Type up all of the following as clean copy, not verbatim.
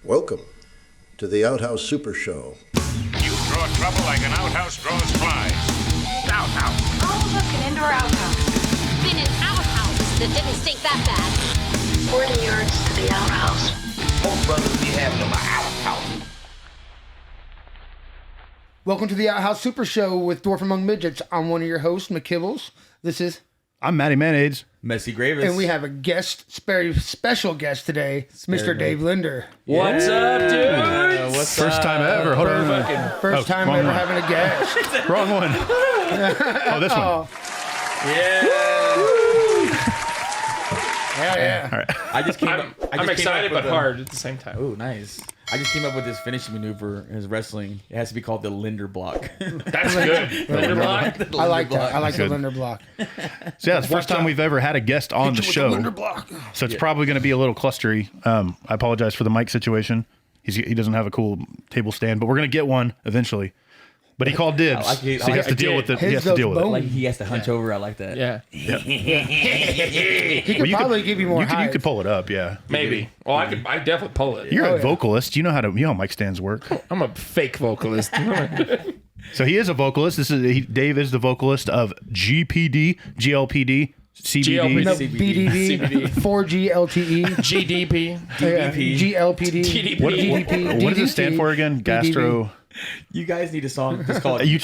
Welcome to the Outhouse Super Show. You draw trouble like an outhouse draws flies. Outhouse. Oh, look, an indoor outhouse. Been in outhouses that didn't stink that bad. 40 yards to the outhouse. Oh, brother, we have them outhouse. Welcome to the Outhouse Super Show with Dwarf Among Midgets. I'm one of your hosts, Kibblez. This is... I'm Matty Mayonnaise. Messy Gravis. And we have a guest, very special guest today, Mr. Dave Linder. What's up, dude? First time ever. Hold on. First time ever having a guest. Wrong one. Oh, this one. Yeah. All right. I just came up. I'm excited but hard at the same time. Oh, nice. I just came up with this finishing maneuver in his wrestling. It has to be called the Linder block. That's good. Linder block. I like that. I like the Good. Linder block. So yeah, it's the first time we've ever had a guest on the show. Linder block. So it's probably going to be a little clustery. I apologize for the mic situation. He doesn't have a cool table stand, but we're going to get one eventually. But he called dibs, so he has to deal with it. He has to deal with it. Like he has to hunch over. I like that. Yeah. He could probably give you more You height. could pull it up, yeah. Maybe. Well, I definitely pull it. You're a vocalist. You know how mic stands work. I'm a fake vocalist. So he is a vocalist. Dave is the vocalist of GPD, GLPD, CBD. No, CBD. BDD, 4G LTE, GDP. GLPD, TDP. What does it stand for again? Gastro. You guys need a song. Just called He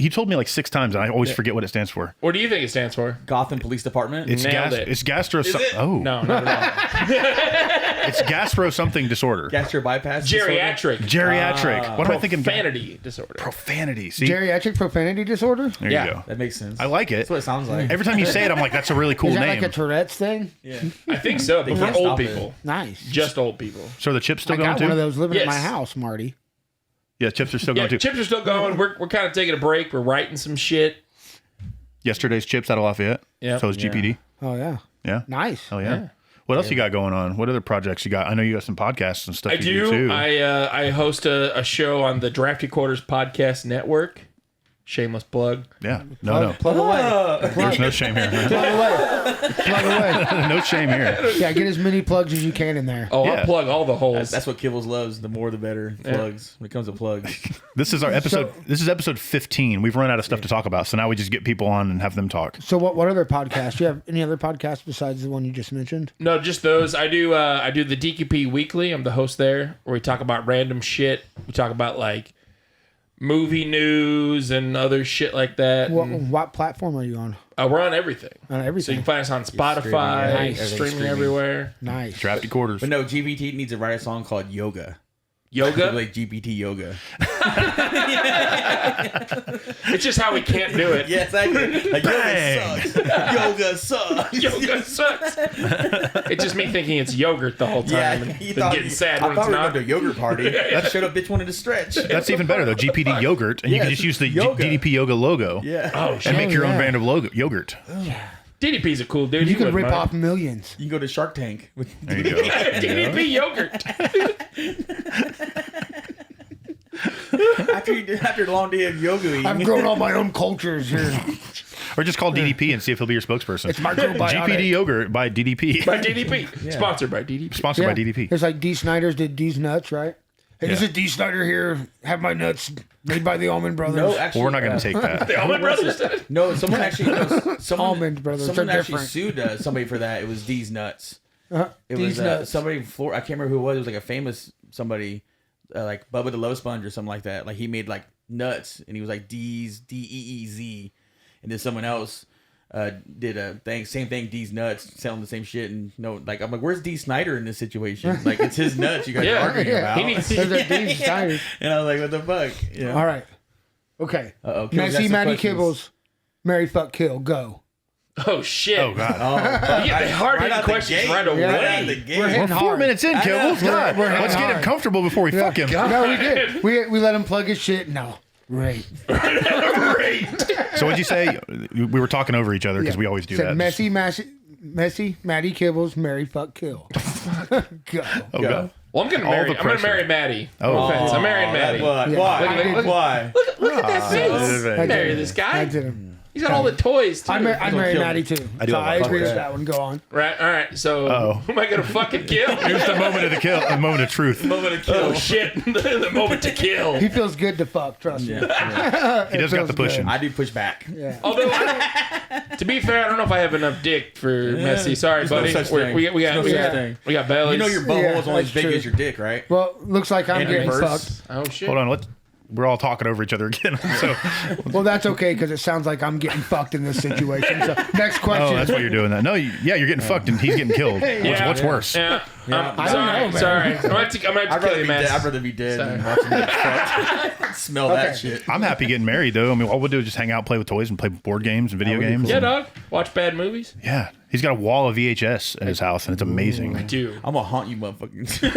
told me like 6 times, and I always forget what it stands for. What do you think it stands for? Gotham Police Department. It's Nailed it. It's gastro. Is it? Oh No, not at it's gastro something disorder. Gastro bypass. all. Geriatric. Geriatric. What am I thinking? Profanity disorder. Profanity. See, geriatric profanity disorder. there Yeah. you go. That makes sense. I like it. That's what it sounds like. Every time you say it, I'm like, that's a really cool Is that name. like a Tourette's thing? Yeah. I think so, but for can't old stop it. people. Nice. Just old people. So are the chips still I going got too? one of those living at Yes. my house, Marty. Yeah, chips are still Yeah, going too. chips are still going. We're kind of taking a break. We're writing some shit. Yesterday's chips out of Lafayette. Yep. So is GPD. Oh yeah. Yeah. Nice. Hell yeah. What else you got going on? What other projects you got? I know you got some podcasts and stuff. I you do. too. I host a show on the Drafty Quarters Podcast Network. Shameless plug. Yeah. No. Plug away. There's no shame here. Plug away. Plug away. No shame here. Yeah, get as many plugs as you can in there. Oh, Yeah. I'll plug all the holes. That's what Kibblez loves. The more, the better. Plugs. When it comes to plugs. This is our episode. This is episode 15. We've run out of stuff to talk about, so now we just get people on and have them talk. So what other podcasts? Do you have any other podcasts besides the one you just mentioned? No, just those. I do the DQP Weekly. I'm the host there, where we talk about random shit. We talk about like movie news and other shit like that. What platform are you on? We're on everything. On So you everything. can find us on Spotify, streaming, Nice. streaming everywhere. Nice. Drafty quarters. But no, GPT needs to write a song called Yoga. Yoga. Like GPT Yoga. It's just how we can't do it. Yes, I agree. Like, yoga sucks. Yoga sucks. It's just me thinking it's yogurt the whole time and you then thought getting sad I when thought it's we were not. going to a yogurt party. That showed up, bitch wanted to stretch. That's even better though. GPD yogurt, and you can Yes, just use the yoga. DDP Yoga logo. Yeah. Oh, And shit. make your own yeah. brand of yogurt. DDP's a cool dude. You He could wouldn't rip mind. off millions. You can go to Shark Tank. With There you go. DDP yogurt. after a long day of yoga eating. I've grown all my own cultures here. Or just call DDP and see if he'll be your spokesperson. It's microbiotic. GPD yogurt by DDP. By DDP. Sponsored by DDP. Sponsored by DDP. It's like D. Snyder's did D's Nuts, right? Hey, this Yeah. is D. Snyder here. Have my nuts made by the Almond Brothers. No, actually, Well, we're not going to take that. The Allman Brothers did it. No, someone actually. Almond Brothers, Someone they're actually different. sued somebody for that. It was D's Nuts. It D's was Nuts. somebody in Florida. I can't remember who it was. It was like a famous somebody, like Bubba the Love Sponge or something like that. Like he made like nuts, and he was like D's DEEZ, and then someone else did a thing, same thing. D's Nuts, selling the same shit, and no, like I'm like, where's D Snyder in this situation? Like it's his nuts you guys are arguing about. He needs Those are D. Snyder's. And I was like, what the fuck? You know? All right. Okay. Uh-oh, Kibblez Messy has some Matty questions. Kibblez. Marry, fuck, kill. Go. Oh, shit. Oh, God. Oh, You get the hard hitting out the questions gate. right Right away. out the gate. We're hitting We're 4 hard. minutes in, Kibbles. God. We're Let's get him hard. comfortable before we fuck him. No, we did. We let him plug his shit. No. Right. So what'd you say? We were talking over each other because we always do Said that. Messy, Matty Kibblez, marry, fuck, kill. Go. Oh, God. Well, I'm gonna All marry. the I'm gonna pressure. marry Maddie. Oh. No offense. I'm marrying Maddie. Why? Yeah. Why? I did- Why? Look at that face. I Marry this guy. I did him. He's got all the toys too. I marry Maddie too. I do So have I a agree toy. with that one. Go on. Right. All right. So who am I gonna fucking kill? Here's the moment of the kill. The moment of truth. Moment of kill. Oh shit! The moment to kill. He feels good to fuck. Trust me. He does got the pushing. I do push back. Yeah. Although, to be fair, I don't know if I have enough dick for Messi. Sorry, There's no buddy. such thing. We got There's no such thing. we got bellies. You know your butthole is only as that's big true. as your dick, right? Well, looks like I'm And getting reverse. fucked. Oh shit! Hold on. We're all talking over each other again. So, Well, that's okay because it sounds like I'm getting fucked in this situation. So next oh, question. that's why you're doing that. No, you're getting fucked and he's getting killed. What's worse? Yeah. Yeah. I don't know, man. Sorry. I'm gonna have to I'd kill you, man. I'd rather be dead than watching that fuck. Smell that shit. I'm happy getting married though. I mean, all we'll do is just hang out, play with toys, and play board games and video games. Yeah, dog. Watch bad movies. Yeah. He's got a wall of VHS in his house, and it's amazing. Dude. I'm gonna haunt you, motherfuckers. Fuck,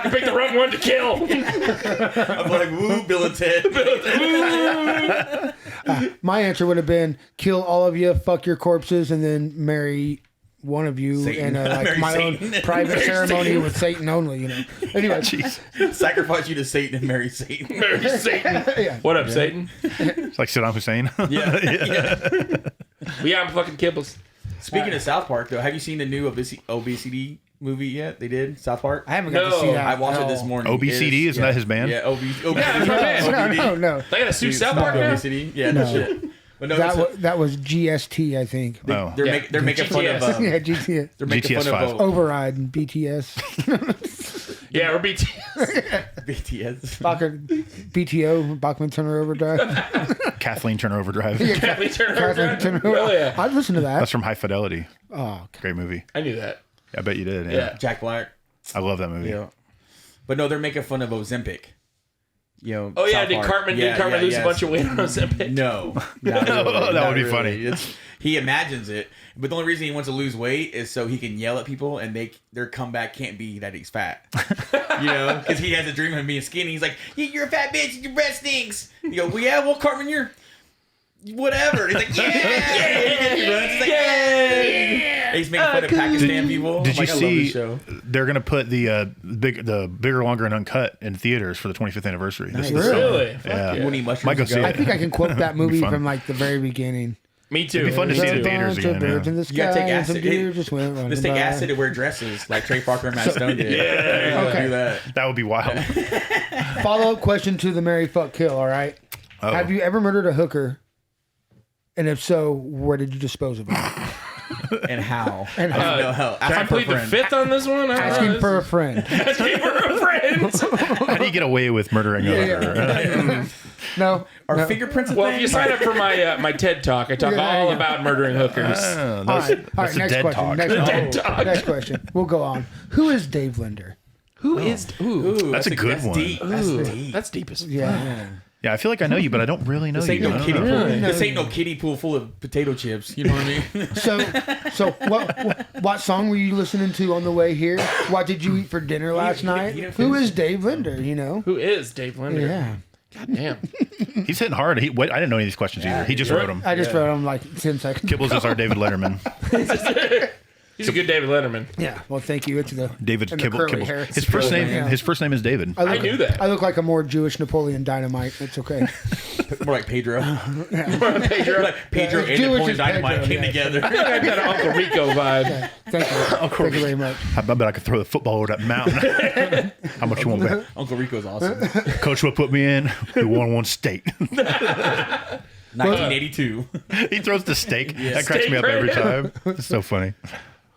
I picked the wrong one to kill. I'm like, woo, Bill and Ted. My answer would have been kill all of you, fuck your corpses, and then marry one of you Satan. in like Marry my Satan. own private ceremony with Satan only. You know. Anyway, Sacrifice you to Satan and marry Satan. Mary Satan. yeah. What up, Satan? It's like Saddam Hussein. Yeah, I'm fucking Kibblez. Speaking of South Park, though, have you seen the new obesity movie yet? They did South Park. I haven't got to No, see that. I watched it at this all. morning. OBCD, isn't that his band? Yeah, obesity. Yeah, that's my band. No. They got a sue South Park now? Obesity. Yeah, no shit. But no, That was GST, I think. Oh. they're making fun of. Yeah, GTS. They're making GTS fun 5. of Override and BTS. Yeah, we're BT. BTS. BTO, Bachman Turner Overdrive. Kathleen Turner Overdrive. Kathleen Turner. Kathleen Turner. Hell yeah. I'd listen to that. That's from High Fidelity. Oh, Great movie. I knew that. I bet you did. Yeah. Yeah. Jack Black. I love that movie. Yeah. But no, they're making fun of Ozempic. You know. Oh yeah, South did Park. Cartman lose a bunch of weight on Ozempic? No, That would be funny. He imagines it, but the only reason he wants to lose weight is so he can yell at people, and their comeback can't be that he's fat. You know, because he has a dream of being skinny. He's like, "You're a fat bitch. Your breath stinks." You go, "Well, yeah, well, Cartman, you're whatever." He's like, "Yeah, he runs. He's like, yeah." He's making fun of Pakistan people. Did I'm you like, I love this see? show. They're gonna put the bigger, longer, and uncut in theaters for the 25th anniversary. This Really? summer. Really? Yeah. You wanna eat mushrooms? Might go Go. see I it. think I can quote that movie fun. from like the very beginning. Me too. It'd be fun to see it in There's a theaters bunch of again. birds Yeah. in the You gotta sky take and some acid. deer just went running Let's take by. acid and wear dresses like Trey Parker and Matt Stone did. Yeah. Okay. Do that. That would be wild. Follow-up question to the Mary Fuck Kill, all right? Oh. Have you ever murdered a hooker? And if so, where did you dispose of her? And how? And I don't know how. Can I Ask for a plead the friend. fifth on this one? Asking for a friend. Asking for a friend. How do you get away with murdering a hooker? No. Are no. fingerprints a Well, if thing? you sign up for my my TED Talk, I talk Yeah, there all you go. about murdering hookers. All right, That's a next dead question. talk. Next, talk. next question. We'll go on. Who is Dave Linder? Who is? Ooh, Ooh, That's a good one. Deep. That's deep. that's deep as Yeah. Yeah, I feel like I know you, but I don't really know This ain't you. I no don't kiddie know. pool. Really? This ain't no kiddie pool full of potato chips. You know what I mean? So what song were you listening to on the way here? What did you eat for dinner last night? he didn't Who finish is Dave Linder, you know? Who is Dave Linder? Yeah. God damn. He's hitting hard. I didn't know any of these questions either. He just wrote them. I just wrote him like 10 seconds. Kibblez is our David Letterman. He's a good David Letterman. Yeah. Well, thank you. It's the David and the Kibble. curly hair. His first name. Yeah. His first name is David. I knew that. I look like a more Jewish Napoleon Dynamite. It's okay. More like Pedro. Pedro. Like Pedro Yeah, and Jewish Napoleon is Dynamite Pedro, came yeah. together. I think I've got an Uncle Rico vibe. Thank you. Thank you very much. I bet I could throw the football over that mountain. How much you want back? Uncle Rico's awesome. Coach will put me in. We won one state. 1982. He throws the steak. That cracks Steak me up every right time. It's so funny.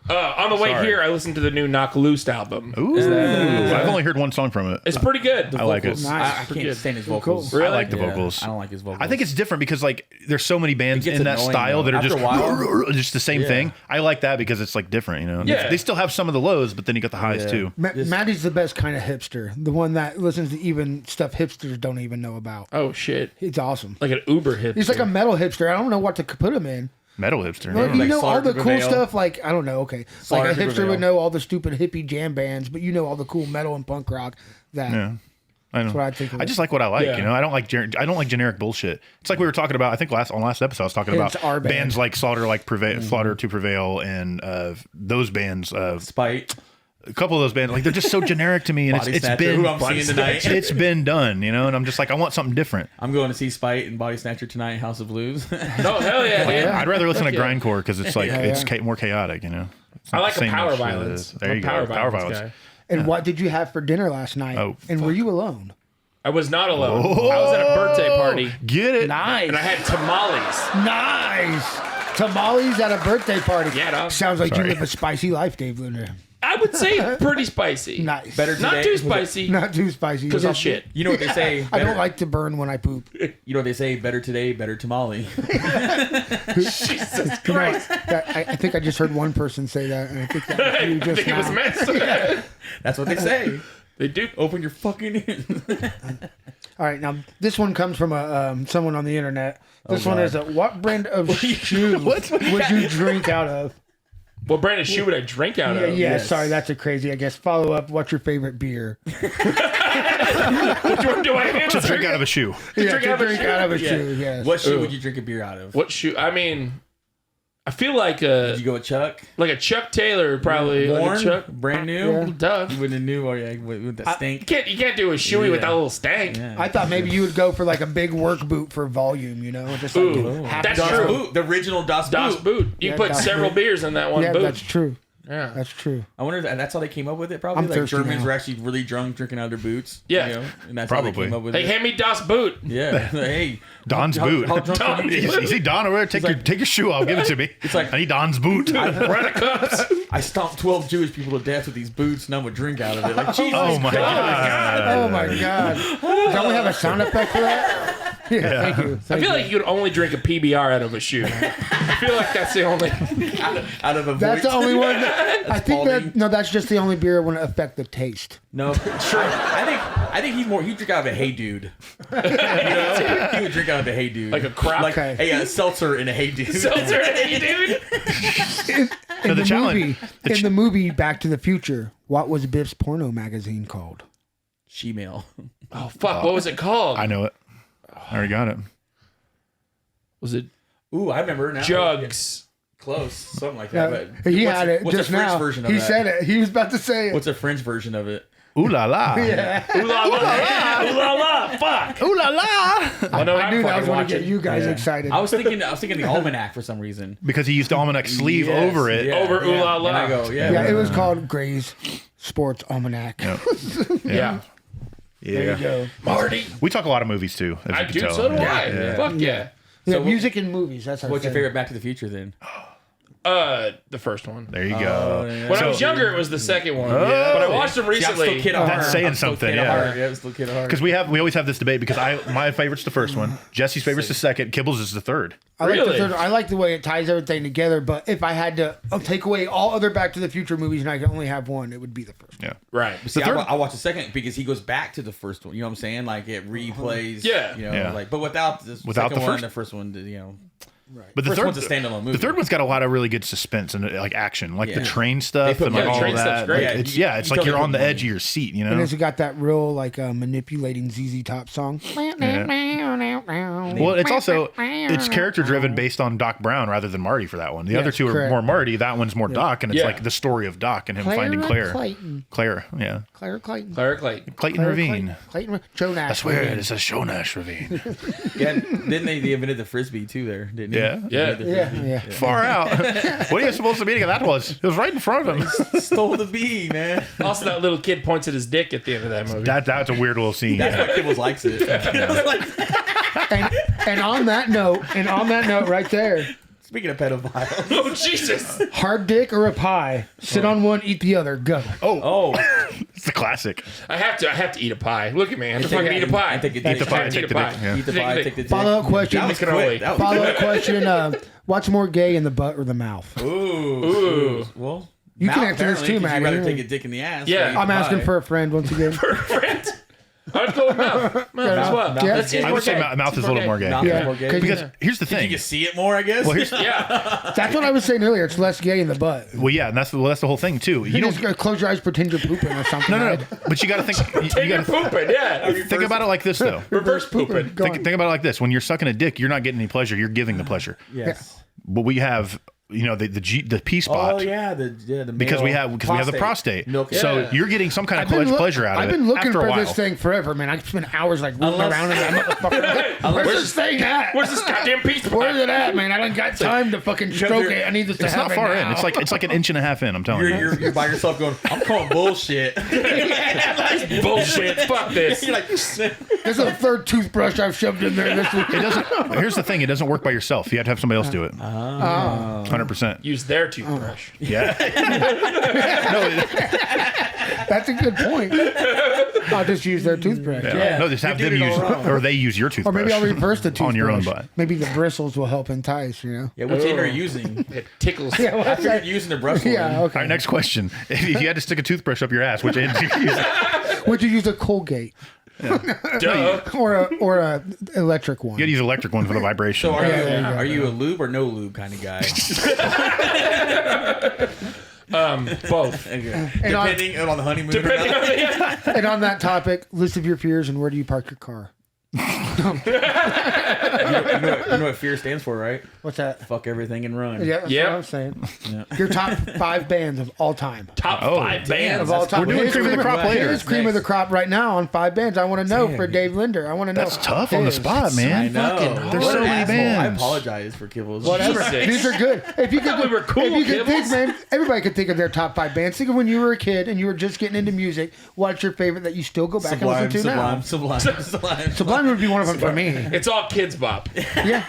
On the way Sorry. here, I listened to the new Knock Loose album. Ooh, I've only heard one song from it. It's pretty good. I like it. Nice. I Pretty can't good. stand his Cool. vocals. Really? I like the Yeah, vocals. I don't like his vocals. I think it's different because like there's so many bands It gets in that annoying, style though. that are After just a while. just the same thing. I like that because it's like different, you know. Yeah. They still have some of the lows, but then you got the highs too. Maddie's the best kind of hipster. The one that listens to even stuff hipsters don't even know about. Oh shit! It's awesome. Like an Uber hit. He's like a metal hipster. I don't know what to put him in. Metal hipster. Like, you like know all the Slaughter cool Prevail. stuff. Like I don't know. Okay, Slaughter like a hipster Prevail. would know all the stupid hippie jam bands, but you know all the cool metal and punk rock. That Yeah. I know. what I think of I it. just like what I like. Yeah. You know, I don't like generic bullshit. It's like we were talking about. I think last episode I was talking about It's our band. bands like Slaughter to Prevail, and those bands. Spite. a couple of those bands, like they're just so generic to me, and Body it's Snatcher, been who I'm seeing tonight. It's been done, you know, and I'm just like, I want something different. I'm going to see Spite and Body Snatcher tonight, House of Blues. No, hell yeah, dude. I'd rather listen to Fuck yeah. grindcore because it's like more chaotic, you know. It's I not like the a same power as, violence. There I'm you a go, power violence. guy. And what did you have for dinner last night? Oh, and were you alone? I was not alone. I was at a birthday party. Get it? Nice. And I had tamales. Nice. Tamales at a birthday party. Yeah, dog. Sounds like Sorry. you live a spicy life, Dave Linder. I would say pretty spicy. Nice. Better Not today- too spicy. Not too spicy. Because I'll Just- shit. You know what they say? I don't Better- like to burn when I poop. You know what they say? Better today, better tamale. Jesus You know, Christ. I think I just heard one person say that, and I think that was you I just think it was now. Matt. That's what they say. They do. Open your fucking ears. All right, now this one comes from someone on the internet. This one God. is what brand of shoe would you drink out of? What brand of shoe would I drink out Yeah, of? yeah, sorry, that's a crazy, I guess. Follow up, what's your favorite beer? Which one do I answer? To drink out of a shoe. Yeah, drink to out of a drink shoe? out of a Yeah. shoe, yes. What shoe would you drink a beer out of? What shoe? I mean, I feel like Did you go with Chuck? a Chuck Taylor probably. Worn? Like a Chuck. Brand new? Yeah. Duh. You wouldn't have knew, or yeah, with the stink. You can't do a shoey with Yeah. that little stank. Yeah. I thought maybe you would go for like a big work boot for volume, you know? Just like Ooh, half that's Das true. Boot, the original Das, Das Boot. Boot. You Yeah, put Das several Boot. beers in that one Yeah, boot. that's true. Yeah. That's true. I wonder if that's how they came up with it. Probably I'm like thirsty Germans now. were actually really drunk drinking out of their boots. Yeah. You know? And that's how Probably. they came up with Hey, it. hand me Das Boot. Yeah. Hey, Don's how- boot. how drunk are you? You see Don over there? Take your shoe off. Give it to me. It's like- I need Don's boot. Run a cups. I stomped 12 Jewish people to death with these boots, and I'm gonna drink out of it. Like Jesus. Oh my god. Oh my God. Don't we have a sound effect for that? Yeah, thank you. I feel like you could only drink a PBR out of a shoe. I feel like that's the only. Out of a That's the voice. only one. I think Paulding. that's just the only beer that wouldn't affect the taste. No, sure. I think he'd drink out of a Hey Dude. You know? He would drink out of a Hey Dude, Like a crap. like Okay. hey, a seltzer in a Hey Dude. Seltzer, hey, dude. In the the challenge- movie, in the movie Back to the Future, what was Biff's porno magazine called? She-mail. Oh, fuck. What was it called? I know it. I already got it. Was it Ooh, I remember now. Jugs? Close, something like that. Yeah, But he what's had the- it what's just the French now. version of He that? said it. He was about to say it. What's the French version of it? Ooh la la. Yeah. Ooh la la. Ooh la la. Fuck. Ooh la la. I know I knew that was going to get watching. you guys Yeah. excited. I was thinking the almanac for some reason. Because he used the almanac sleeve Yes, over it. yeah, Over Ooh La La. And I go, yeah. yeah, it was called Gray's Sports Almanac. Yeah. There you go. Marty. We talk a lot of movies too. As I you can do. tell. So do I. Yeah. Fuck yeah. Yeah, So music and movies. That's our What's your thing. favorite Back to the Future then? The first one. There you go. yeah. When I was younger, it was the second one. Oh. But I watched them See, I'm still recently. kid at That's heart. saying I'm still something, kid at yeah. heart. Yeah, I'm still kid at heart. Because we always have this debate because my favorite's the first one, Jesse's favorite's the second, Kibblez is the third. I like the Really? third. I like the way it ties everything together. But if I had to take away all other Back to the Future movies and I could only have one, it would be the first. Yeah. Right. See, third- I watch the second because he goes back to the first one. You know what I'm saying? Like it replays. Yeah. You know, Yeah. like but without the Without second the one, first- the first one. You know, But the first third one's a standalone movie. The third one's got a lot of really good suspense and like action, like the Yeah. train stuff put- and yeah, like the all train stuff's that. great. Like, Yeah, it's you it's like totally you're on put the edge money. of your seat, you know. And it's got that real like manipulating ZZ Top song. Well, it's also it's character driven based on Doc Brown rather than Marty for that one. The other Yes, two are correct. more Marty. That one's more Doc, and it's Yeah. like the story of Doc and him finding Claire. Clayton. Claire, yeah, Claire Clayton. Clara Clayton. Clayton Claire Ravine. Clayton. Joe Nash. I swear Ravine. it's a Shonash Ravine. yeah, didn't they invented the frisbee too? There, didn't they? Yeah. Yeah. Yeah, yeah. Far out. What are you supposed to be? That was. It was right in front of him. Stole the bee, man. Also, that little kid points at his dick at the end of that movie. That's a weird little scene. That's why Kibblez likes it. And on that note, right there, Speaking of pedophiles. Oh, Jesus. hard dick or a pie? Sit on one, eat the other. Go. Oh, It's a classic. I have to eat a pie. Look at me. I have to fucking eat a I pie. take the Eat the dick. pie, Eat take a the pie. dick. Yeah. Eat the pie, take the dick. Follow-up question. That was Can quick. only- That was Follow-up question. What's more gay in the butt or the mouth? Ooh. Well, You can mouth, answer this apparently, too, 'cause Maddie. You'd rather take a dick in the ass. Yeah. than eat I'm the asking pie. for a friend once again. Friend. I'd go with mouth. Mouth as well. Mouth That's is gay. I would say mouth is a little more gay. Mouth Yeah, is more gay. because- Because here's the you thing. can see it more, I guess. Well, here's, Yeah. That's what I was saying earlier. It's less gay in the butt. well, yeah, and that's the whole thing too. You You don't. just gotta close your eyes, pretend you're pooping or something. No. right? But you got to think. You You're got to pooping. Yeah. think about it like this though. Reverse pooping. Go on. Think about it like this. When you're sucking a dick, you're not getting any pleasure. You're giving the pleasure. Yes. But we have the P spot. Oh yeah, the because we have the prostate. So Yeah. you're getting some kind of pleasure out of it. I've been looking after a for while. this thing forever, man. I spent hours like rolling around in that motherfucker. Where's this thing at? Where's this goddamn piece? Where's it at, man? I don't got time to fucking stroke it. I need this to It's happen not far now. in. It's like an inch and a half in. I'm telling you. You're by yourself going, I'm calling bullshit. Bullshit. Fuck this. You're like, This is the third toothbrush I've shoved in there this week. It doesn't. Here's the thing. It doesn't work by yourself. You have to have somebody else do it. 100%. Use their toothbrush. Yeah. That's a good point. I'll just use their toothbrush. Yeah. No, just have them use, or they use your toothbrush. Or maybe I'll reverse the toothbrush. on your own butt. Maybe the bristles will help entice, you know? yeah, which end are you using? It tickles. Yeah, I figured you're using the brush. Yeah, okay. All right, next question. If you had to stick a toothbrush up your ass, which end do you use? Would you use a Colgate Duh. or a electric one? You gotta use electric one for the vibration. So there you go. are you a lube or no lube kind of guy? Both. Depending on the honeymoon. Depending on the, And on that topic, list of your fears and where do you park your car? You know what fear stands for, right? What's that? Fuck everything and run. Yeah, that's Yep. what I'm saying. Your top 5 bands of all time. top Oh, 5 bands. Of all time. We're doing Here's cream of the crop later. Here's cream of the crop right now on 5 bands. I want to know for Dave Linder. I want to know. That's tough on the his. spot, man. I know. There's What so an many asshole. bands. I apologize for Kibblez. Whatever. Jesus. These are good. If you could, thought we were cool, if you could think, Kibblez. man, everybody could think of their top 5 bands. Think of when you were a kid and you were just getting into music. What's your favorite that you still go back and listen to now? Sublime. Sublime would be one of them for me. It's all kids bop. Yeah.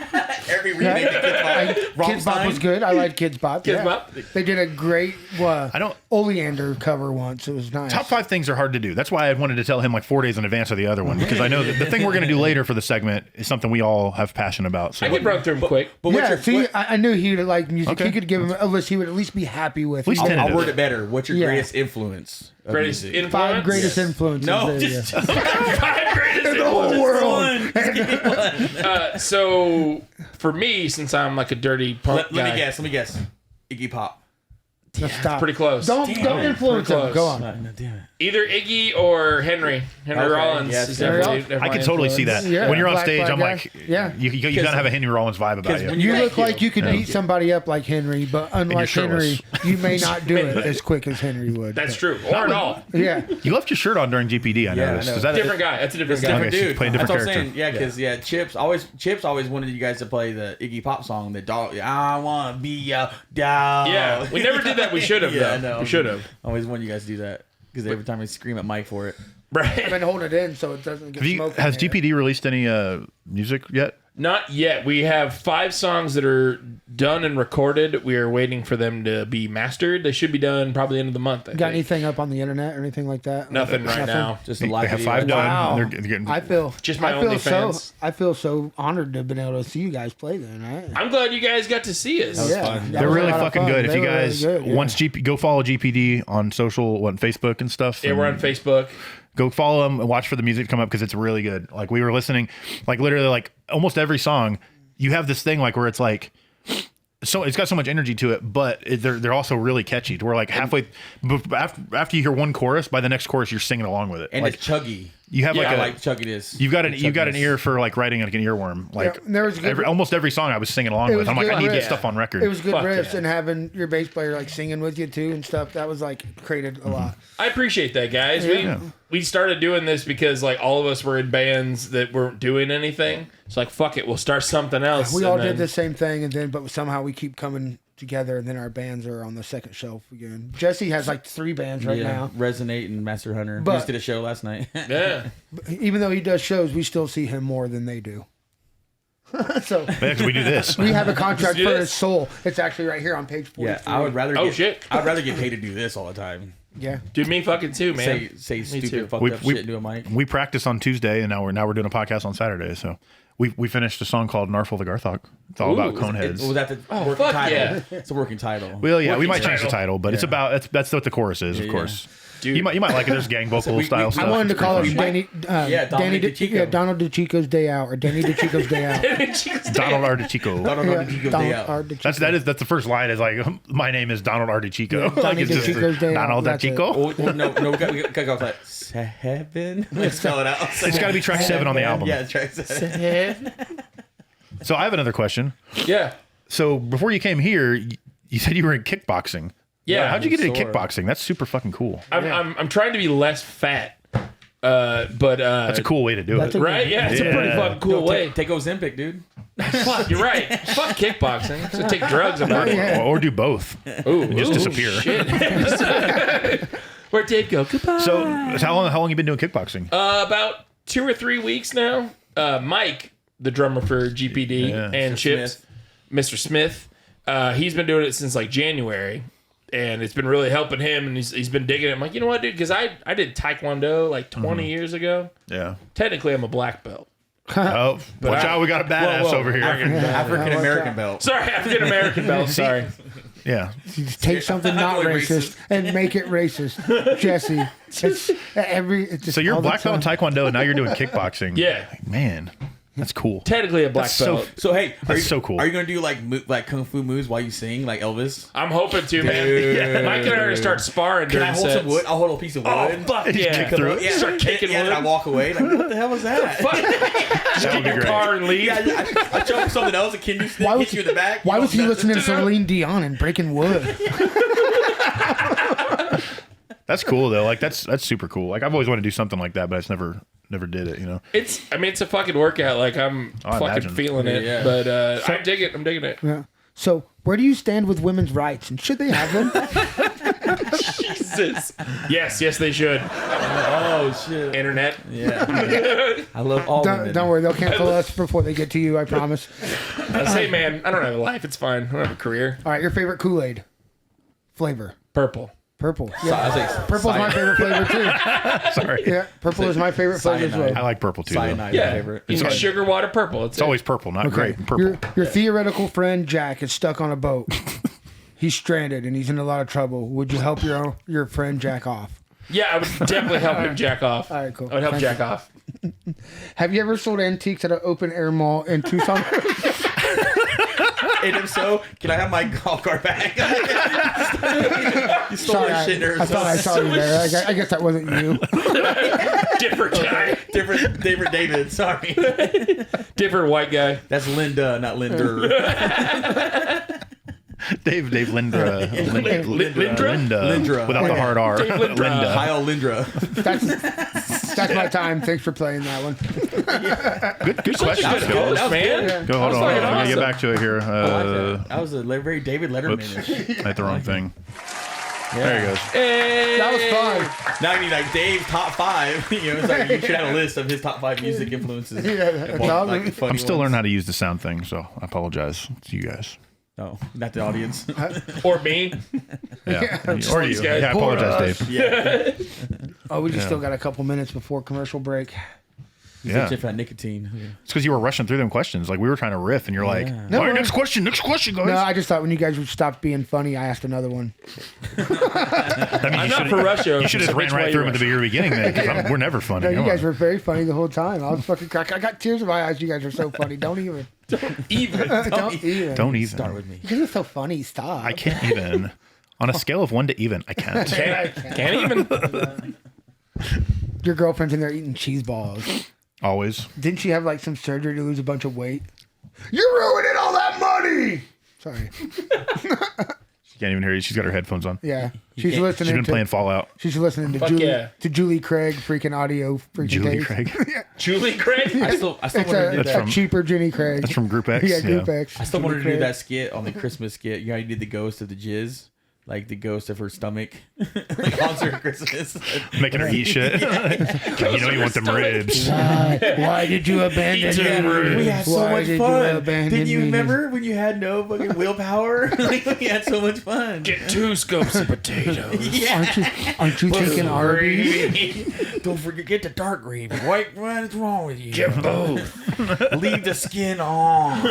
Every remake of Kids Bop was good. I like Kids Bop. Kids yeah. Bop. They did a great I don't. Oleander cover once. It was nice. Top 5 things are hard to do. That's why I wanted to tell him like 4 days in advance of the other one, because I know that the thing we're going to do later for the segment is something we all have passion about. So I could run through them quick. But what's Yeah, your, see, what, I knew he would like music. Okay. He could give him a list he would at least be happy with. least He- 10. I'll word it better. What's your Yeah. greatest influence? Of Greatest music? influence. 5 greatest influences. No, there you just go. 5 greatest the whole influences. world. So for me, since I'm like a dirty punk Let guy, me guess. Let me guess. Iggy Pop. Let's stop. pretty close. Don't influence Pretty him. close. Go on. No, damn it. Either Iggy or Henry. Henry Okay, Rollins yes, is Henry definitely. I can totally see that. Yeah. When you're on Black stage, Flag I'm guy. like, Yeah. you gotta have a Henry Rollins vibe about you. when You Thank look like you could Yeah. beat somebody up like Henry, but unlike Henry, shirtless. you may not do it as quick as Henry would. That's but- true. Or at all. Yeah. You left your shirt on during GPD. I Yeah, I noticed. know. Is that Different guy. That's a different guy. Different Okay, so dude. play a different That's what I'm character. saying. Yeah, because Chips always wanted you guys to play the Iggy Pop song. The dog. I want to be your dog. Yeah, we never did that. We should have. Yeah, I though. know. We should have. I always wanted you guys to do that because every time I scream at Mike for it. I've Right. been holding it in so it doesn't get smoke. Has in there. GPD released any music yet? Not yet. We have 5 songs that are done and recorded. We are waiting for them to be mastered. They should be done probably the end of the month. I Got think. anything up on the internet or anything like that? Nothing right now. Just a They live have video. 5 done. Wow. They're getting, I feel Just my I feel OnlyFans. I feel so honored to have been able to see you guys play then, right? I'm glad you guys got to see us. was fun. that they're was a really lot of fucking fun. good. If They you were really guys good, yeah. once go follow GPD on social, Facebook and stuff. Yeah, we're on Facebook. Go follow them and watch for the music to come up because it's really good. Like we were listening, like literally, like almost every song, you have this thing like where it's like, so it's got so much energy to it, but they're also really catchy. To where like halfway after you hear one chorus, by the next chorus you're singing along with it. And like it's chuggy. you have Yeah, like I like chuggy this. you've got an ear for like writing like an earworm. Like Yeah, and there was good- almost every song I was singing along It with. was I'm like, good I need to get riffs. stuff on record. It was good Fuck riffs yeah. and having your bass player like singing with you too and stuff. That was like created a lot. I appreciate that, guys. Yeah. We started doing this because like all of us were in bands that weren't doing anything. It's like fuck it, we'll start something else. We And all then- did the same thing, and then but somehow we keep coming together, and then our bands are on the second shelf again. Jesse has like 3 bands right now. Resonate and Master Hunter. But- We just did a show last night. Yeah. Even though he does shows, we still see him more than they do. So Yeah, 'cause we do this. we have a contract do for this. his soul. It's actually right here on page 43. Yeah, I would rather. Oh, get, shit. I'd rather get paid to do this all the time. Yeah. Dude, me fucking too, man. Say Me stupid, too. fucked We- up we- shit into a mic. We practiced on Tuesday, and now we're doing a podcast on Saturday. So we finished a song called "Narful the Garthok." It's all about Ooh, Coneheads. Was that the working fuck title? yeah. It's a working title. Well, yeah, we Working might change the title. title, but it's about that's what the chorus is, of Yeah, course. Dude. You might like it. There's gang vocal we- style we- stuff. I wanted to It's call pretty it funny. Danny. Yeah, Dominic Danny DeChico. Yeah, Donald DeChico's Day Out or Danny DeChico's Day Out. Donald Artichico. Donald Yeah, DeChico's Donald Day Out. R. DeChico. That's the first line is like, my name is Donald Artichico. Yeah, like Donnie it's just DeChico's Day Out, Donald that's it. Artichico. Oh, no, we gotta go like 7. Let's spell it out. It's got to be track 7 on the album. Yeah, track 7. So I have another question. Yeah. So before you came here, You said you were in kickboxing. Yeah. How'd you get into Sore. kickboxing? That's super fucking cool. I'm trying to be less fat. But That's a cool way to do it. right? Yeah, it's a pretty fucking cool way. Take Ozempic, dude. Fuck, you're right. Fuck kickboxing. So take drugs about it. Or do both. Ooh, And just disappear. Shit. Where'd Dave go? Goodbye. So how long you been doing kickboxing? About 2 or 3 weeks now. Mike, the drummer for GPD and Mr. Chips, Mr. Smith, he's been doing it since like January. And it's been really helping him, and he's been digging it. I'm like, you know what, dude? Because I did Taekwondo like 20 years ago. Yeah. Technically, I'm a black belt. Oh, watch out. We got a badass over here. African American belt. Sorry, African American belt. Sorry. Yeah. Take something not Really racist and make it racist, Jesse. It's just So you're all the black belt in time. Taekwondo, and now you're doing kickboxing. Yeah. Man, that's cool. Technically a black That's so- belt. So hey, That's so cool. Are you gonna do like kung fu moves while you sing, like Elvis? I'm hoping to, man. Dude. Mike and I are to start sparring Can during I hold sets. some wood? I'll hold a piece of wood. Oh, fuck yeah. kick through it. Yeah, Start kicking yeah, wood. and I walk away. Like, what the hell was that? Just That would get be your great. car and leave. Yeah, I jump something else. A kid hit was you in the back. Why was he listening to some? Celine Dion and breaking wood? That's cool though. Like that's super cool. Like I've always wanted to do something like that, but I just never did it. You know. It's a fucking workout. Like I'm I fucking imagine. feeling it. Yeah. But I dig it. I'm digging it. Yeah. So where do you stand with women's rights, and should they have them? Jesus. Yes, they should. Oh shit. Internet. Yeah. I love all women. Don't worry, they'll cancel us before they get to you. I promise. I say, man, I don't have a life. It's fine. I don't have a career. All right, your favorite Kool-Aid flavor? Purple. Purple. I Yeah. was like, Purple's my favorite flavor too. Sorry. Yeah, purple is my favorite flavor as Cyanide. I well. like purple too. Though. Cyanide, Yeah. my favorite. It's sugar water purple. It's always purple, not grape. Purple. Your theoretical friend Jack is stuck on a boat. He's stranded and he's in a lot of trouble. Would you help your friend Jack off? Yeah, I would definitely help him jack off. All right, cool. I would help Thank jack you. off. Have you ever sold antiques at an open air mall in Tucson? And if so, can I have my golf cart back? You stole Sorry, my shit or I thought I saw you there. I guess that wasn't you. Different guy. Different David. Sorry. Different white guy. That's Linda, not Linder. Dave Linder. Linda. Lindra. Without the hard R. Dave Lindra. Linda. Kyle Lindra. That's my time. Thanks for playing that one. Good question. Good Phil. host, man. good. Go, hold on. fucking I'm gonna get awesome. back to it here. That was a very David Whoops. Letterman. I hit the wrong thing. There he goes. Hey. That was fun. Now I need like Dave's top 5. You know, it's like you should have a list of his top 5 music influences. Yeah, that's all. Like funny I'm still ones. learning how to use the sound thing, so I apologize to you guys. Oh, not the audience. Or me. Yeah. Or these you. guys. Yeah, I Poor apologize, Dave. Yeah. Oh, we just Yeah. still got a couple minutes before commercial break. Yeah. Chip that nicotine. It's because you were rushing through them questions. Like we were trying to riff, and you're like, Yeah. "All right, No, next question, guys." No, I just thought when you guys would stop being funny, I asked another one. I mean, I'm not for Russia. You should have So ran which right way through you them at the very beginning, then, because we're never funny. No, you Come guys on. were very funny the whole time. I was fucking crack. I got tears in my eyes. You guys are so funny. Don't even. Even. Don't even. Don't even. Start with me. You guys are so funny. Stop. I can't even. On a scale of 1 to even, I can't. Can't even. Your girlfriend's in there eating cheese balls. Always. Didn't she have like some surgery to lose a bunch of weight? You're ruining all that money. Sorry. She can't even hear you. She's got her headphones on. Yeah, she's She's listening. been playing Fallout. She's listening to Fuck Julie yeah. to Julie Craig freaking audio freaking Julie tapes. Craig. Julie Craig. I still It's want to do a, that. a cheaper Jenny Craig. That's from Group X. Yeah, Group X. I still wanted to Julie do Craig. that skit on the Christmas skit. You know, how you did the ghost of the jizz, like the ghost of her stomach, like on her Christmas. Making her eat shit. You know you want them ribs. Why did you abandon me? We had so Why much did you fun. abandon Didn't you me? remember when you had no fucking willpower? Like, we had so much fun. Get 2 scoops of potatoes. Yeah. Aren't you taking Arby's? Don't forget, get the dark gravy. What is wrong with you? Get both. Leave the skin on.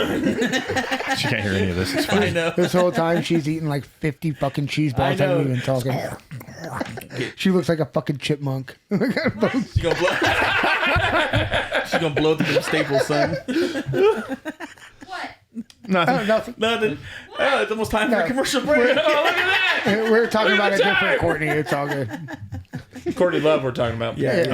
She can't hear any of this. It's I fine. know. This whole time she's eating like 50 fucking cheese balls. I I know. haven't even talking. She looks like a fucking chipmunk. She's gonna blow. She's gonna blow through them staples, son. What? Nothing. Nothing. Nothing. Oh, it's almost time for a commercial break. Oh, look at that. We're talking Look about at a the different time. Courtney. It's all good. Courtney Love we're talking about. Yeah, it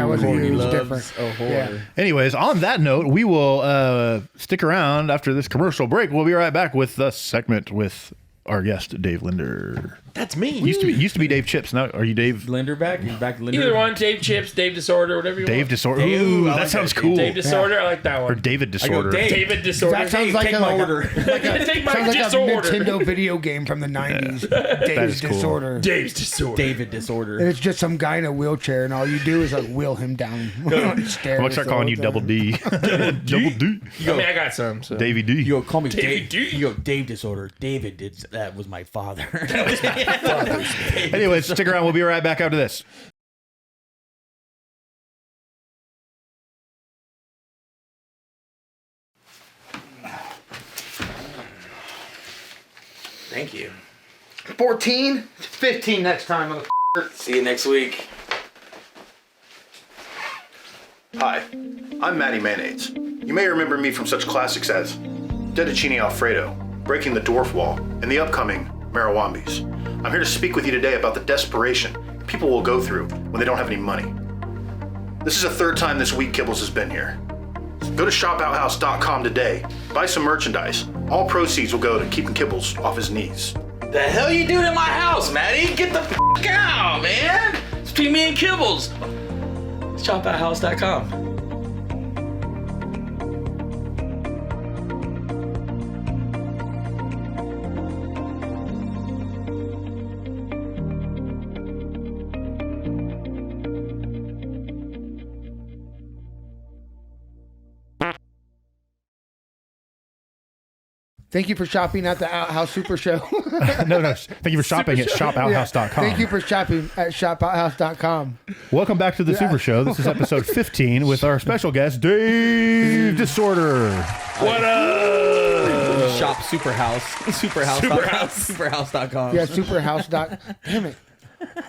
wasn't Courtney you. It was loves different. a whore. Yeah. Anyways, on that note, we will stick around after this commercial break. We'll be right back with the segment with our guest, Dave Linder. That's me. Used to be Dave Chips. Now are you Dave? Linder back? You back to Linder? Either one, Dave Chips, Dave Disorder, whatever you Dave want. Disorder. Dave, Ooh, I that like sounds that. cool. Dave Disorder, I like that Or one. David Disorder. Dave. David Disorder. That sounds like take a, my like order. Take my sounds like disorder. a Nintendo video game from the 90s. Dave's is cool. Disorder. Dave's Disorder. David Disorder. And it's just some guy in a wheelchair, and all you do is like wheel him down on the stairs. I'm gonna start calling you Double D. Double D. I mean, I got some. So. Davey D. You go, call me David Dave. D. You go, Dave Disorder. David did. That was my father. Anyways, stick around. We'll be right back after this. Thank you. 14? 15 next time. Motherfucker. See you next week. Hi, I'm Matty Mayonnaise. You may remember me from such classics as Fettuccine Alfredo, Breaking the Dwarf Wall, and the upcoming Marawambis. I'm here to speak with you today about the desperation people will go through when they don't have any money. This is the third time this week Kibblez has been here. Go to shopouthouse.com today, buy some merchandise. All proceeds will go to keeping Kibblez off his knees. The hell you doing in my house, Matty? Get the f*** out, man! It's between me and Kibblez. Shopouthouse.com. Thank you for shopping at the Outhouse Super Show. No. Thank you for shopping at shopouthouse.com. Thank you for shopping at shopouthouse.com. Welcome back to the Super Show. This is episode 15 with our special guest, Dave Disorder. What up? Shop Superhouse. Superhouse.com. Yeah, superhouse. Damn it.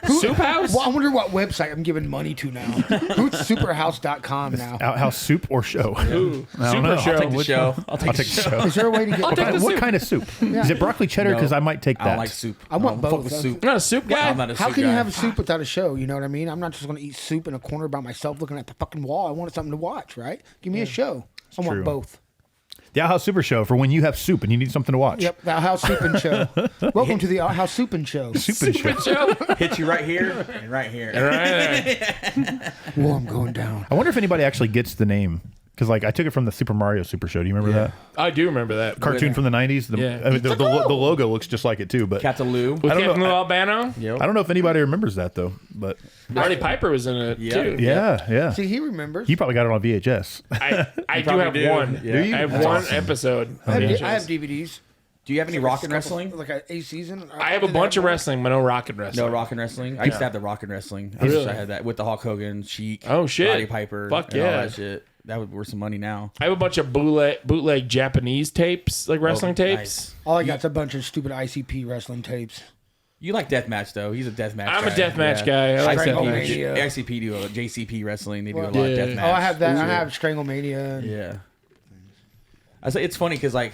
Soup House? Well, I wonder what website I'm giving money to now. Who's superhouse.com now? Outhouse soup or show? Ooh, I don't Super know. Show. I'll take the Which show. one? I'll take the show. Is there a way to get What kind of soup? Is it broccoli cheddar? Because I might take I that. don't like soup. I want don't fuck both. with soup. You're not a soup guy? I'm not a How soup can you guy. have a soup without a show? You know what I mean? I'm not just going to eat soup in a corner by myself looking at the fucking wall. I wanted something to watch, right? Give me a show. I want true. both. The Outhouse Super Show for when you have soup and you need something to watch. Yep, the Outhouse Soup and Show. Welcome to the Outhouse Soup and Show. Soup and show. Hit you right here and right here. Right. Whoa, I'm going down. I wonder if anybody actually gets the name. Because like I took it from the Super Mario Super Show. Do you remember that I do remember that. cartoon from the 90s? Yeah. I mean, the logo looks just like it too. But Captain Lou. With I don't Captain know. Lou Albano? I don't know if anybody remembers that though. But Marty Piper was in it, Yeah. too. yeah. See, he remembers. You probably got it on VHS. I do probably have do. one. Yeah. Do you? I have That's one awesome. episode. I have VHS. DVDs. Do you have any rock and wrestling? Like a season. I have a bunch of wrestling, but no rock and wrestling. No rock and wrestling. I used to have the rock and wrestling. I wish I had that with the Hulk Hogan, Sheik. Oh, shit. Roddy Piper. Fuck and all yeah. that shit. That would worth some money now. I have a bunch of bootleg Japanese tapes, like wrestling tapes. Nice. All I got's a bunch of stupid ICP wrestling tapes. You like deathmatch though? He's a deathmatch. I'm a guy. deathmatch guy. I like Stranglemania. deathmatch. ICP do a JCP wrestling. They do a lot Yeah. of deathmatch. Oh, I have that. I have Stranglemania. Yeah. I say it's funny because like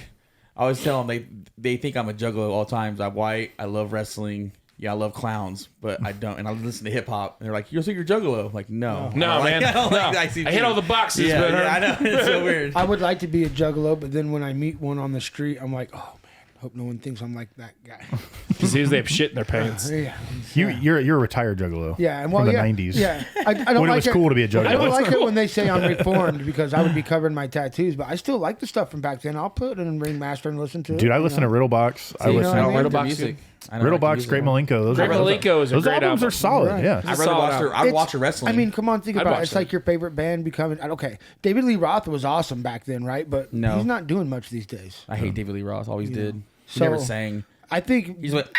I always tell them they think I'm a juggalo all times. I'm white. I love wrestling. Yeah, I love clowns, but I don't. And I listen to hip hop, and they're like, "You're juggalo." I'm like, no, No, man. I don't No. like ICP. I hit all the boxes, Yeah, but yeah, I know. It's so weird. I would like to be a juggalo, but then when I meet one on the street, I'm like, oh man, hope no one thinks I'm like that guy. Because they have shit in their pants. Yeah. You're a retired juggalo. Yeah, and well, from the yeah, 90s. Yeah, I don't When it like was cool to be a juggalo. I don't like it when they say I'm reformed because I would be covering my tattoos, but I still like the stuff from back then. I'll put it in Ringmaster and listen to it. Dude, I listen to Riddlebox. I you know listen what I to mean? Riddlebox music. I don't like Riddlebox, music. Great Malenko. Those Great Malenko is a those great albums album. are solid. Right. Yeah. I'd Solid rather watch. album. I'd watch a wrestling. I mean, come on, think I'd about it. watch It's that. like your favorite band becoming. Okay, David Lee Roth was awesome back then, right? But No. he's not doing much these days. I hate David Lee Roth. Always did. He So- never sang. I think He's what?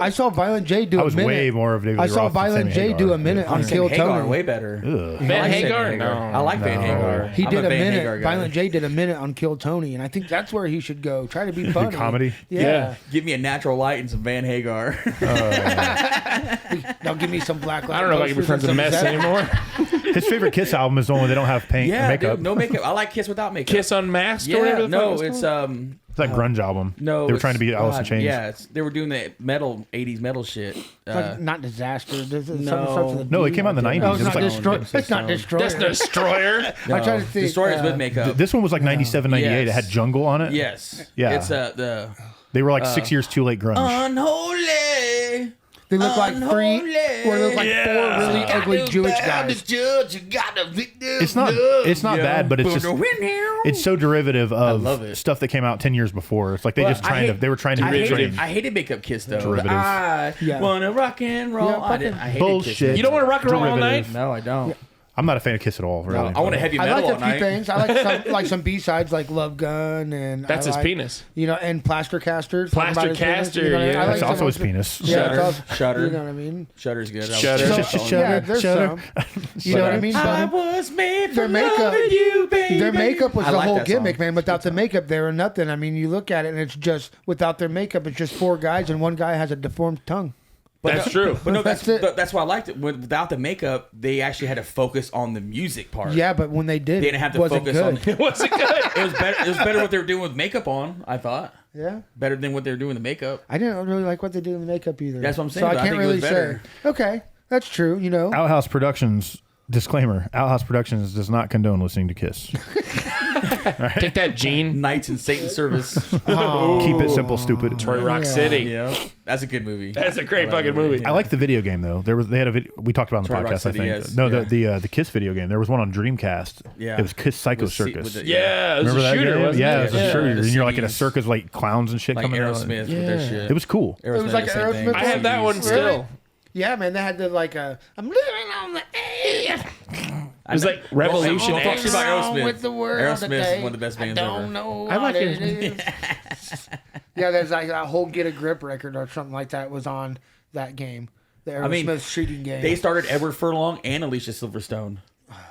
I saw Violent J do I a was minute. way more of David Lee I Roth saw than Violent Sammy J Hagar. do a minute on Sam Kill Hagar, Tony. way better. Ugh. Van I like Hagar? Van No. I like Van No. Hagar. He I'm did a Van minute. Hagar guy. Violent J did a minute on Kill Tony, and I think that's where he should go. Try to be funny. comedy? Yeah. Give me a natural light and some Van Hagar. Now give me some black light. I don't know if I can be friends with Mess anymore. His favorite Kiss album is the one where they don't have paint or yeah, makeup. dude, no makeup. I like Kiss without makeup. Kiss Unmasked or Yeah, whatever the fuck no, was it's called? It's that grunge album. no. They were it's- trying to be Alice in God, Chains. Yeah, they were doing the metal 80s metal shit. Like, not disaster. This is no. something starts with a No, it D. came out in the 90s. Oh, It it's was not like- destroyer. It's not destroyer. That's Destroyer. I tried to think. Destroyers with makeup. This one was like 97, 98. It Yes. had Jungle on it. Yes. Yeah. It's the They were like 6 years too late grunge. Unholy. They look like three, or they look like Yeah. four really ugly Jewish guys. It's not bad, but it's just it's so derivative love of it. stuff that came out 10 years before. It's like they were trying to I recreate. hated Makeup Kiss though. Derivative. I wanna rock and roll. Yeah, I hated Bullshit. Kiss. You don't want to rock and roll all night? Derivative. No, I don't. I'm not a fan of Kiss at all. Really. I want a heavy I metal like all a few night. things. I like some B-sides like Love Gun and That's I his like, penis. You know, and Plaster Caster. talking Plaster about his penis, Caster, you know what I mean? yeah. I like That's some also of his penis. Yeah, it's also- Shutter. You know what I mean? Shutter's good. Shutter. Yeah, there's some. You know what I mean? I But was made their for makeup, loving you, baby. their makeup was I the like whole that song. gimmick, man. Without the makeup, they were nothing. I mean, you look at it and it's just without their makeup, it's just four guys and one guy has a deformed tongue. That's true. But no, That's it. that's why I liked it. Without the makeup, they actually had to focus on the music part. Yeah, but when they did, They didn't have to was it focus good? on. Was it good? It was better. It was better what they were doing with makeup on. I thought Yeah. better than what they were doing with the makeup. I didn't really like what they did in the makeup either. That's what I'm saying, So I but I can't think it really was say. better. Okay, that's true. You know, Outhouse Productions. Disclaimer: Outhouse Productions does not condone listening to Kiss. Take that, Gene. Knights in Satan's service. Keep it simple, stupid. Troy Rock Yeah. City. Yeah, that's a good movie. That's a great I like fucking that movie. I like the video game though. They had a video we talked about on the Troy Rock podcast. City, I think yes. no, Yeah. the Kiss video game. There was one on Dreamcast. Yeah. It was Kiss Psycho With Circus. Yeah, it was Remember a that shooter, game? wasn't Yeah, it? it was a Yeah. shooter, The and you're like in a CDs. circus, like clowns and shit Like coming out. Aerosmith with their shit. It was cool. It was like did the same Aerosmith. thing. I have that one still. yeah, man, they had the like I'm living on the edge. It was like Revolution Don't talk X. shit about Wrong Aerosmith. with the world Aerosmith today. is one of the best I bands don't ever. know. I like what it. is. Yeah, there's like that whole Get a Grip record or something like that was on that game. The Aerosmith mean, shooting game. They started Edward Furlong and Alicia Silverstone.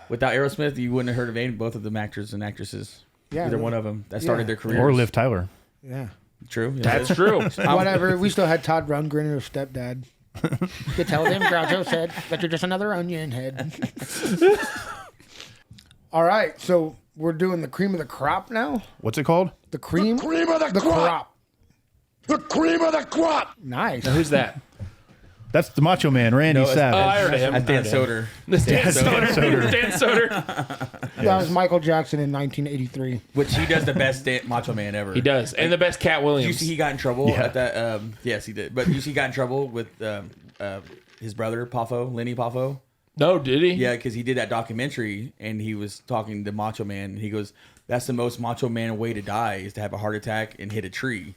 Without Aerosmith, you wouldn't have heard of any both of them actors and actresses. Yeah, Either they- one of them that started their careers. Or Liv Tyler. yeah. True. Yeah. That's true. Whatever. We still had Todd Rundgren, her stepdad. You tell him Groucho said that you're just another onion head. All right, so we're doing the cream of the crop now. What's it called? The cream of the crop. The cream of the crop. Nice. Who's that? That's the Macho Man, Randy No, it's- Savage. Oh, I heard of him. That's Dan Soder. This Dan Dan Soder. Soder. Dan Soder. That was Michael Jackson in 1983. Which he does the best Macho Man ever. He does. And the best Cat Did you Williams. see he got in trouble Yeah. at that? Yes, he did. But you see he got in trouble with his brother Poffo, Lenny Poffo. No, did he? Yeah, because he did that documentary and he was talking to Macho Man. And he goes, "That's the most Macho Man way to die is to have a heart attack and hit a tree."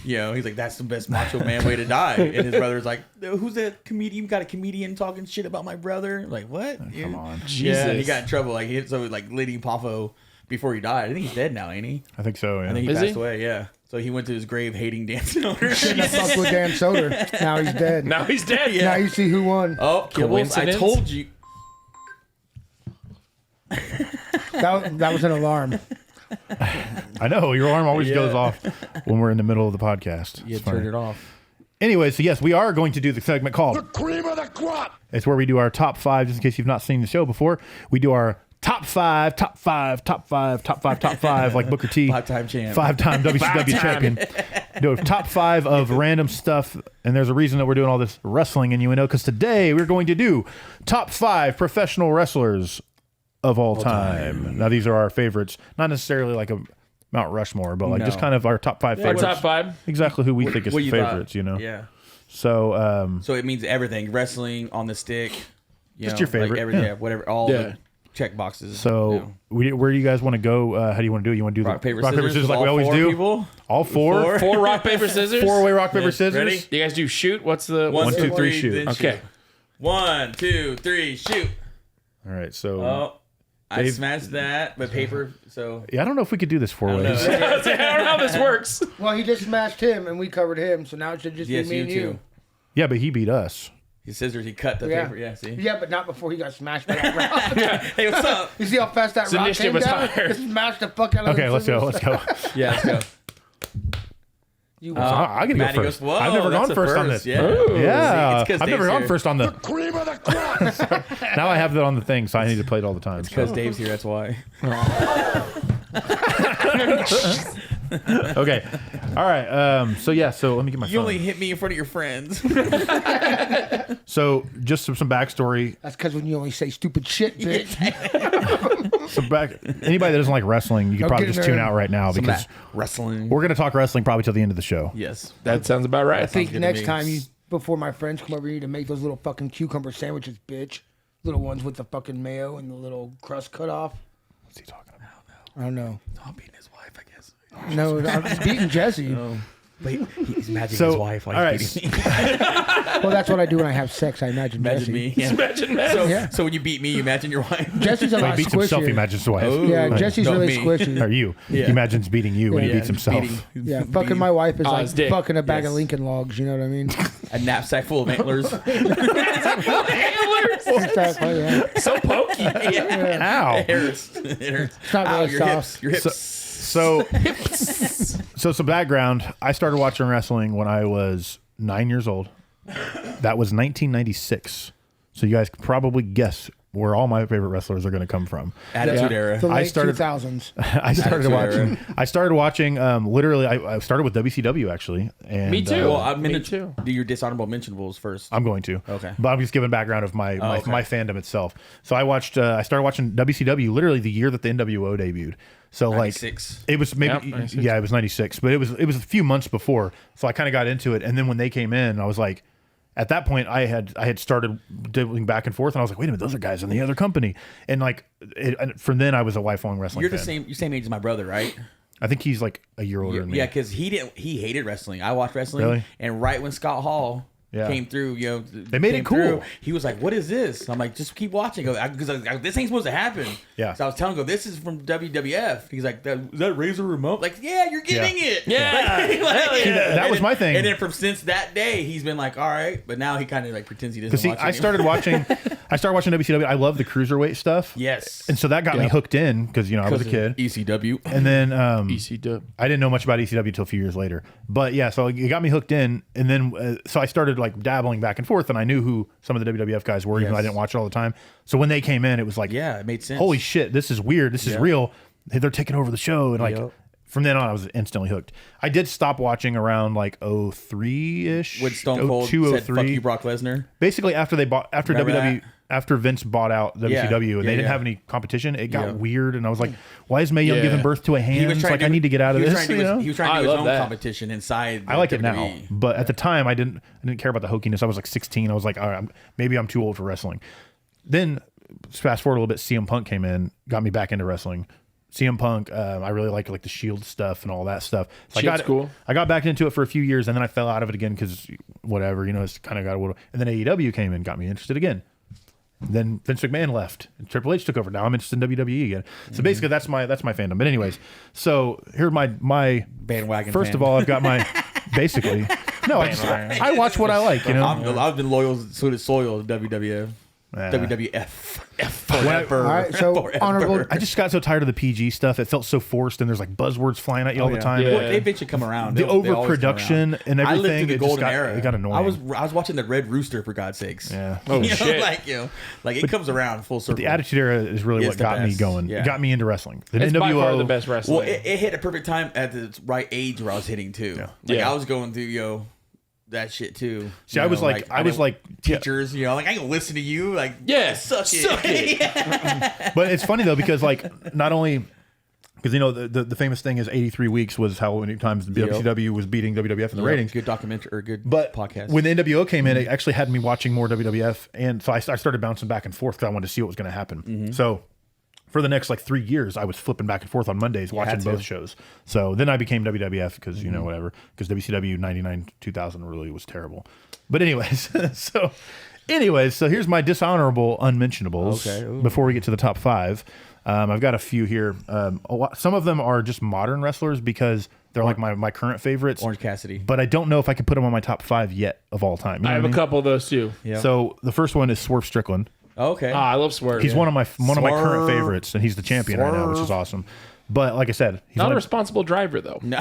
You know, he's like, "That's the best Macho Man way to die." And his brother's like, "Who's that comedian? You got a comedian talking shit about my brother?" I'm like, what? Come on. Yeah, and he Jesus. got in trouble. Like, so like Lenny Poffo before he died. I think he's dead now, ain't he? I think so, yeah. I think he Is passed he? away. Yeah. So he went to his grave hating Dan Soder. I fucked with Dan Soder. Now he's dead. Now he's dead. Now you see who won. Oh, Kibblez, I Coincidence? told you. That was an alarm. I know, your alarm always Yeah. goes off when we're in the middle of the podcast. You It's turned funny. it off. Anyway, so yes, we are going to do the segment called The cream of the crop. It's where we do our top five, just in case you've not seen the show before. We do our top five, like Booker T. Five-time champ. Five-time WCW champion. Do a top five of random stuff. And there's a reason that we're doing all this wrestling in UNO, because today we're going to do top five professional wrestlers of all time. Now, these are our favorites. Not necessarily like a Mount Rushmore, but like No. just kind of our top five Our favorites. top five. Exactly who we think is What you favorites, thought? you know? Yeah. So, So it means everything: wrestling, on the stick. Just your favorite, Like everything, yeah. whatever. All Yeah. the check boxes. So, where do you guys want to go? How do you want to do it? You want to do rock, the paper, rock, paper, scissors like all we always four do? People? All four? Four rock, paper, scissors. Four-way rock, paper, scissors. Ready? Do you guys do shoot? What's the One, two, three, shoot. then Okay. 1, 2, 3, shoot. All right, so... Oh, I Dave- smashed that, but paper. So Yeah, I don't know if we could do this four I don't ways. know. I don't know how this works. Well, he just smashed him, and we covered him, so now it should just yes, be me you and too. you. Yeah, but he beat us. His scissors. He cut the Yeah. paper. Yeah. See. Yeah, but not before he got smashed by that rock. Hey, what's up? You see how fast that His rock initiative came was down? higher. It smashed the fuck out of Okay, the let's go. scissors. Let's go. Yeah. Let's go. You I'm gonna go Matty first. goes, "Whoa, I've never that's gone a first on first." this. Yeah. Yeah, It's 'cause I've never Dave's gone here. first on the. Cream of the crop. Now I have that on the thing, so I need to play it all the time. Because Dave's here. That's why. Okay, all right. So yeah, so let me get my You phone. only hit me in front of your friends. So just some backstory. That's because when you only say stupid shit, bitch. Anybody that doesn't like wrestling, you could probably just tune out right now Some of because that wrestling. we're going to talk wrestling probably till the end of the show. Yes. That sounds about right. I think next time before my friends come over, you need to make those little fucking cucumber sandwiches, bitch. Little ones with the fucking mayo and the little crust cut off. What's he talking about? I don't know. I'm beating his wife, I guess. No, I'm just beating Jesse. Wait, he's imagining his wife while he's beating me. Well, that's what I do when I have sex. I imagine Jesse. Me. Yeah. Imagine that. So when you beat me, you imagine your wife. Jesse's a He lot beats himself, he squishier. imagines his wife. Yeah, Ooh. Jesse's No, really me. squishy. Or you. Yeah. He imagines beating you when he beats himself. Yeah, fucking my wife is like his dick. fucking a bag of Yes. Lincoln Logs. You know what I mean? A knapsack full of antlers. Exactly. Yeah. So pokey. Ow. It hurts. It hurts. It's not really your soft. hips. Your hips. So some background. I started watching wrestling when I was 9 years old. That was 1996. So you guys can probably guess where all my favorite wrestlers are going to come from. Attitude era. The late I started- 2000s. I started Attitude watching. I started watching. Literally, I started with WCW actually. And, Me too. Well, I'm Me going too. to do your dishonorable mentionables first. I'm going to. Okay. But I'm just giving background of my okay. my fandom itself. So I started watching WCW literally the year that the NWO debuted. So 96. like it was maybe Yep, 96. yeah, it was 96, but it was a few months before. So I kind of got into it, and then when they came in, I was like, at that point I had started dibbling back and forth, and I was like, wait a minute, those are guys in the other company, and like and from then I was a lifelong wrestling You're fan. the same age as my brother, right? I think he's like a year older than me. Yeah, because he hated wrestling. I watched wrestling, Really? and right when Scott Hall Yeah. came through, They made it came through, cool. he was like, "What is this?" I'm like, "Just keep watching." Because this ain't supposed to happen. Yeah. So I was telling him, "This is from WWF." He's like, "Is that Razor remote?" Like, yeah, you're getting it. Yeah. Like, that was my thing. And then since that day, he's been like, "All right," but now he kind of like pretends he doesn't. Because see, watch I anymore. started watching WCW. I love the cruiserweight stuff. Yes. And so that got me hooked in because I was a kid. ECW. And then ECW. I didn't know much about ECW until a few years later. But yeah, so it got me hooked in, and then so I started like dabbling back and forth, and I knew who some of the WWF guys were, even though I Yes. didn't watch it all the time. So when they came in, it was like, Yeah, it made sense. holy shit, this is weird. This is real. They're taking over the show, and like Yep. from then on, I was instantly hooked. I did stop watching around like 03-ish, When Stone Cold 02, said, "Fuck 03. you, Brock Lesnar." Basically, after Remember WWE, that? after Vince bought out WCW, Yeah. and they Yeah, didn't yeah. have any competition, it got Yeah. weird, and I was like, "Why is Mae Young Yeah. giving birth to a hand? It's like I need to get out of he was this." trying to do his- He was trying to I do his love own that. competition inside. I like it now, WWE. but at the time, I didn't care about the hokiness. I was like 16. I was like, all right, maybe I'm too old for wrestling. Then fast forward a little bit, CM Punk came in, got me back into wrestling. CM Punk, I really liked like the Shield stuff and all that stuff. So Shield's cool. I got back into it for a few years, and then I fell out of it again because whatever, it's kind of got a little. And then AEW came in, got me interested again. Then Vince McMahon left, and Triple H took over. Now I'm interested in WWE again. So basically, that's my fandom. But anyways, so here's my Bandwagon First fan. of all, I've got my basically. No, I watch what I like. I've been loyal to WWF. Yeah. WWF. Forever. All right, so Forever. honorable. I just got so tired of the PG stuff. It felt so forced, and there's like buzzwords flying at you all the time. Yeah. Well, they eventually come around. The They always come overproduction around. and I lived everything, through it the just golden got- era. it got annoying. I was watching the Red Rooster for God's sakes. Yeah. Oh, shit. Like it comes around full circle. The Attitude Era is really It's what the got me best. going. Yeah. It got me into wrestling. The It's by far NWO, the best wrestling. Well, it hit a perfect time at the right age where I was hitting too. Yeah. Like Yeah. I was going through that shit too. See, I was like, I didn't- yeah. teachers, like I ain't gonna listen to you. Like Yeah, suck suck it. But it's funny though because like not only because the famous thing is 83 weeks was how many times the WCW was beating WWF in the ratings. Good documentary or good But podcast. when the NWO came in, it actually had me watching more WWF, and so I started bouncing back and forth because I wanted to see what was going to happen. So for the next like 3 years, I was flipping back and forth on Mondays watching had to. both shows. So then I became WWF because whatever, because WCW 99 2000 really was terrible. But anyways, so here's my dishonorable unmentionables. Okay, ooh. Before we get to the top 5, I've got a few here. Some of them are just modern wrestlers because they're like my current favorites. Orange Cassidy. But I don't know if I could put them on my top 5 yet of all time. You know I have what a couple of those too. Yeah. So the first one is Swerve Strickland. Okay. I love Swerve. He's one of my current Swerve. favorites, and he's the champion right now, which is awesome. But like I said, he's not a one of- responsible driver though. No.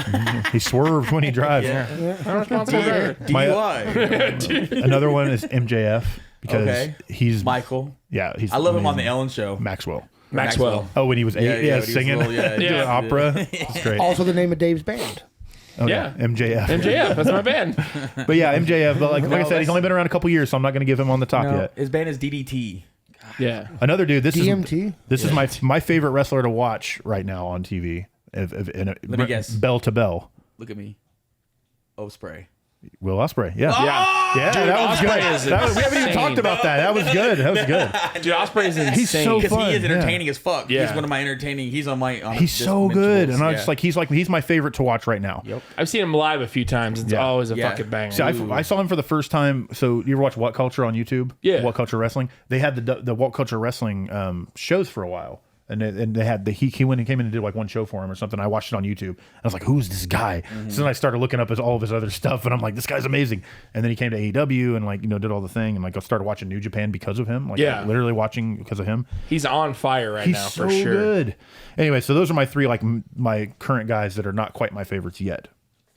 he swerves when he drives. Not a responsible driver. DUI. Another one is MJF because Okay. he's Michael. yeah, he's I love him on amazing. the Ellen Show. Maxwell. Maxwell. Oh, when he was 8, when he was singing, little, doing Yeah. opera. It's great. Also, the name of Dave's band. Oh, Yeah. MJF. MJF, that's my band. But yeah, MJF. But like I said, he's only been around a couple years, so I'm not going to give him on the top yet. His band is DDT. Yeah. Another dude. DMT? This is my favorite wrestler to watch right now on TV. Let me guess. Bell to bell. Look at me. Ospreay. Will Ospreay. Yeah. Yeah. Dude, that was Ospreay good. is We haven't even insane. talked about that. That was good. Dude, Ospreay is insane. He's so Because fun. he is entertaining as fuck. Yeah. He's one of my entertaining. He's on my. He's so good, and I'm Yeah. just like he's my favorite to watch right now. Yep. I've seen him live a few times. It's always a Yeah. fucking banger. See, I saw him for the first time. So you ever watch What Culture on YouTube? Yeah. What Culture Wrestling. They had the What Culture Wrestling shows for a while, and they had he went and came in and did like one show for him or something. I watched it on YouTube. I was like, who's this guy? So then I started looking up all of his other stuff, and I'm like, this guy's amazing. And then he came to AEW and like did all the thing, and like I started watching New Japan because of him. Like literally watching because of him. He's on fire right He's now so for sure. good. Anyway, so those are my three my current guys that are not quite my favorites yet.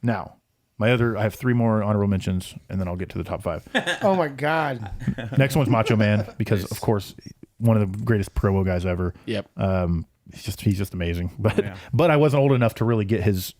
Now, I have three more honorable mentions, and then I'll get to the top 5. Oh my God. Next one's Macho Man because, of course, one of the greatest promo guys ever. Yep. He's just amazing. But I wasn't old enough to really get his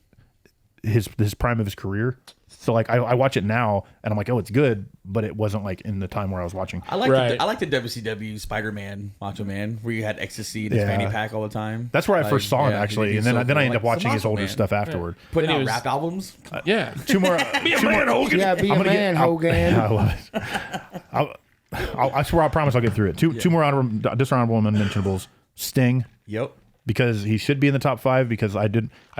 prime of his career. So like I watch it now and I'm like, oh, it's good, but it wasn't like in the time where I was watching. I like the WCW Spider-Man, Macho Man, where you had ecstasy in his fanny pack all the time. That's where I first saw him actually, and then I ended up watching his older man. stuff afterward. Putting Then out he was- rap albums. Yeah. Two more. Be a man, Hogan. Yeah, be a man, Hogan. I love it. I swear, I promise I'll get through it. Two more dishonorable mentionables. Sting. Yep. Because he should be in the top 5 because I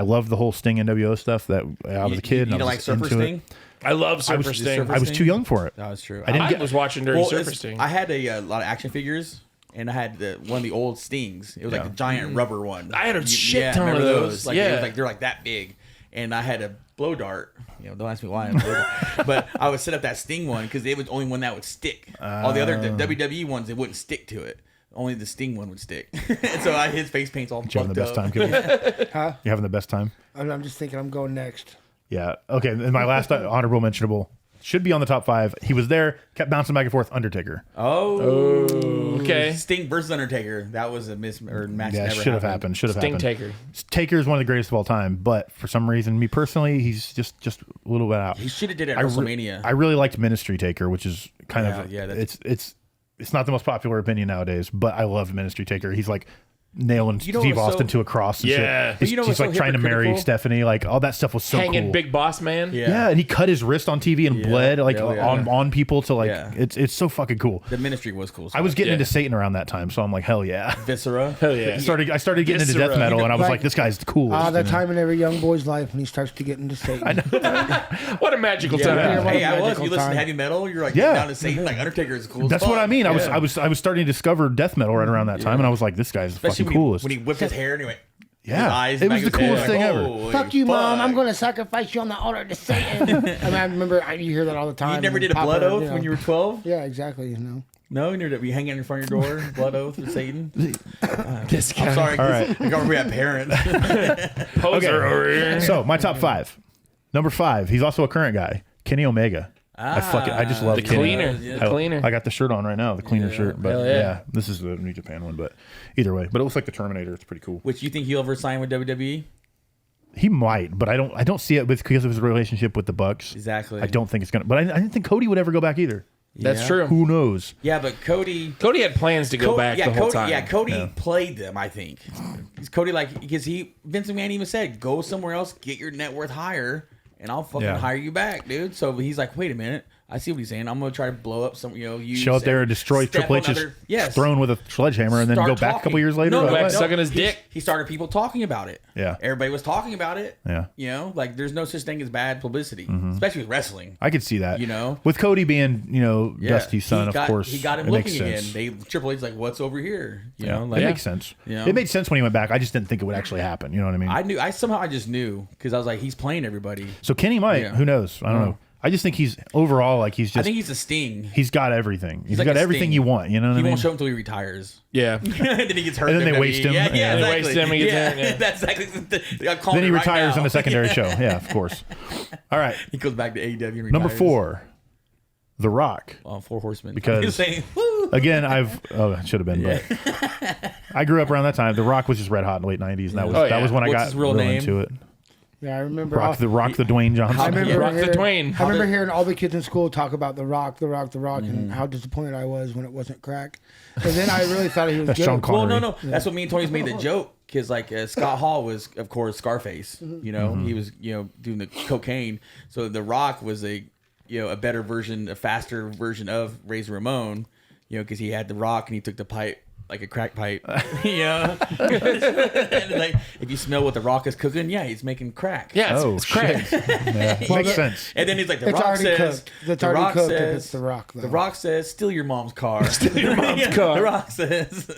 love the whole Sting NWO stuff that I was a kid. You and I don't was like Surfer into Sting? It. I love Surfer Sting. I was too young for it. That was true. I was watching during Surfer it's- Sting. I had a lot of action figures, and I had one of the old Stings. It was like the giant rubber one. I had a shit ton remember of those. Like, Yeah. it was like they're like that big, and I had a blow dart. Don't ask me why. But I would set up that Sting one because it was the only one that would stick. All the other WWE ones, it wouldn't stick to it. Only the Sting one would stick. And so his face paint's all You're having the best time, Kibblez? Huh? You're having the best time? I'm just thinking I'm going next. Yeah. Okay. And my last honorable mentionable should be on the top 5. He was there, kept bouncing back and forth. Undertaker. Oh. Okay. Sting versus Undertaker. That was a match. Yeah, Never should have happened. Should have Sting happened. Taker. Taker is one of the greatest of all time, but for some reason, me personally, he's just a little bit out. He should have did it at WrestleMania. I really liked Ministry Taker, which is kind of that's- it's not the most popular opinion nowadays, but I love Ministry Taker. He's like nailing You know Steve what's Austin so- to a cross. And Yeah. shit. But you know He's what's like so trying to marry hypocritical? Stephanie. Like all that stuff was so Hanging cool. Big Boss Man. Yeah. And he cut his wrist on TV and bled like yeah. on people to like Yeah. it's so fucking cool. The Ministry was cool. I was getting Yeah. into Satan around that time, so I'm like, hell yeah. Viscera. Hell yeah. I started getting into death Viscera. metal, and I was Like- like, this guy's the coolest. The time in every young boy's life when he starts to get into Satan. What a magical Yeah, time. Yeah. What a hey, I was. magical You listen to time. heavy metal. You're like Yeah. down to Satan. Like Undertaker is cool. as That's fuck. what I mean. Yeah. I was starting to discover death metal right around that time, and I was like, this guy's the Especially fucking coolest. when he whipped his hair and he went. Yeah. his eyes It was back the his coolest head, thing like, ever. "Holy Fuck you, Mom. fuck." I'm going to sacrifice you on the altar to Satan. I remember you hear that all the time. You never did a Papa, blood oath you know. when you were 12? Yeah, exactly. You know. No, you never did. You hang it in front of your door, blood oath for Satan. This guy. I'm sorry. All right. I got we have parents. Poser over here. So my top 5. Number 5. He's also a current guy. Kenny Omega. I just love The Kenny. cleaner. The cleaner. I got the shirt on right now, the cleaner shirt. But Hell yeah. this is the New Japan one. But either way, but it looks like the Terminator. It's pretty cool. Which you think he'll ever sign with WWE? He might, but I don't see it because of his relationship with the Bucks. Exactly. I don't think it's gonna. But I didn't think Cody would ever go back either. That's Yeah. true. Who knows? Yeah, but Cody. Cody had plans to go back the whole time. Yeah, Cody played them. I think. Because Cody because Vince McMahon even said, "Go somewhere else, get your net worth higher, and I'll fucking Yeah. hire you back, dude." So he's like, "Wait a minute, I see what he's saying. I'm gonna try to blow up some, you Show up there and destroy step Triple on H's other- throne with a sledgehammer, and then Start go back a couple talking. years later. No, Like, no, back what? sucking his dick. He started people talking about it. Yeah. Everybody was talking about it. Yeah. You know, like there's no such thing as bad publicity, especially with wrestling. I could see that. You know? with Cody being Yeah. Dusty's son, He of course, he got him it makes looking again. sense. Triple H's like, "What's over here?" You Yeah, know, it like makes sense. You know? It made sense when he went back. I just didn't think it would actually happen. You know what I mean? I just knew because I was like, he's playing everybody. So Kenny might. Yeah. Who knows? I don't know. I just think he's overall like he's just. I think he's a Sting. he's got everything. He's like got a everything Sting. you want. You know what I He mean? won't show him until he retires. Yeah. Then he gets hurt. And then in they WWE. waste him. Yeah, Yeah. They exactly. waste him, he gets hurt, yeah. That's exactly. I'm calling then he it right retires now. in the secondary show. Yeah, of course. All right. He goes back to AEW. And retires. Number 4, The Rock. Four Horsemen. Because- Saying, woo. Again, it should have been, but I grew up around that time. The Rock was just red hot in the late '90s, and that was Oh, yeah. that was when I What's got his real real name? into it. Yeah, I remember. Rock the Dwayne Johnson. I remember Rock the hearing- Dwayne. I remember hearing all the kids in school talk about the Rock, Mm-hmm. and how disappointed I was when it wasn't crack. And then I really thought he was That's good. Sean Connery. Well, no. That's what me and Tony's made the joke because like Scott Hall was, of course, Scarface. You know, he was doing the cocaine. So The Rock was a better version, a faster version of Razor Ramon. Because he had the rock and he took the pipe like a crack pipe. And like if you smell what the Rock is cooking, he's making crack. Yeah, it's crack. Yeah, makes sense. And then he's like, the It's Rock already says, cooked. It's the already Rock cooked if says, it's The Rock, though. The Rock says, steal your mom's car. Steal your mom's car. The Rock says,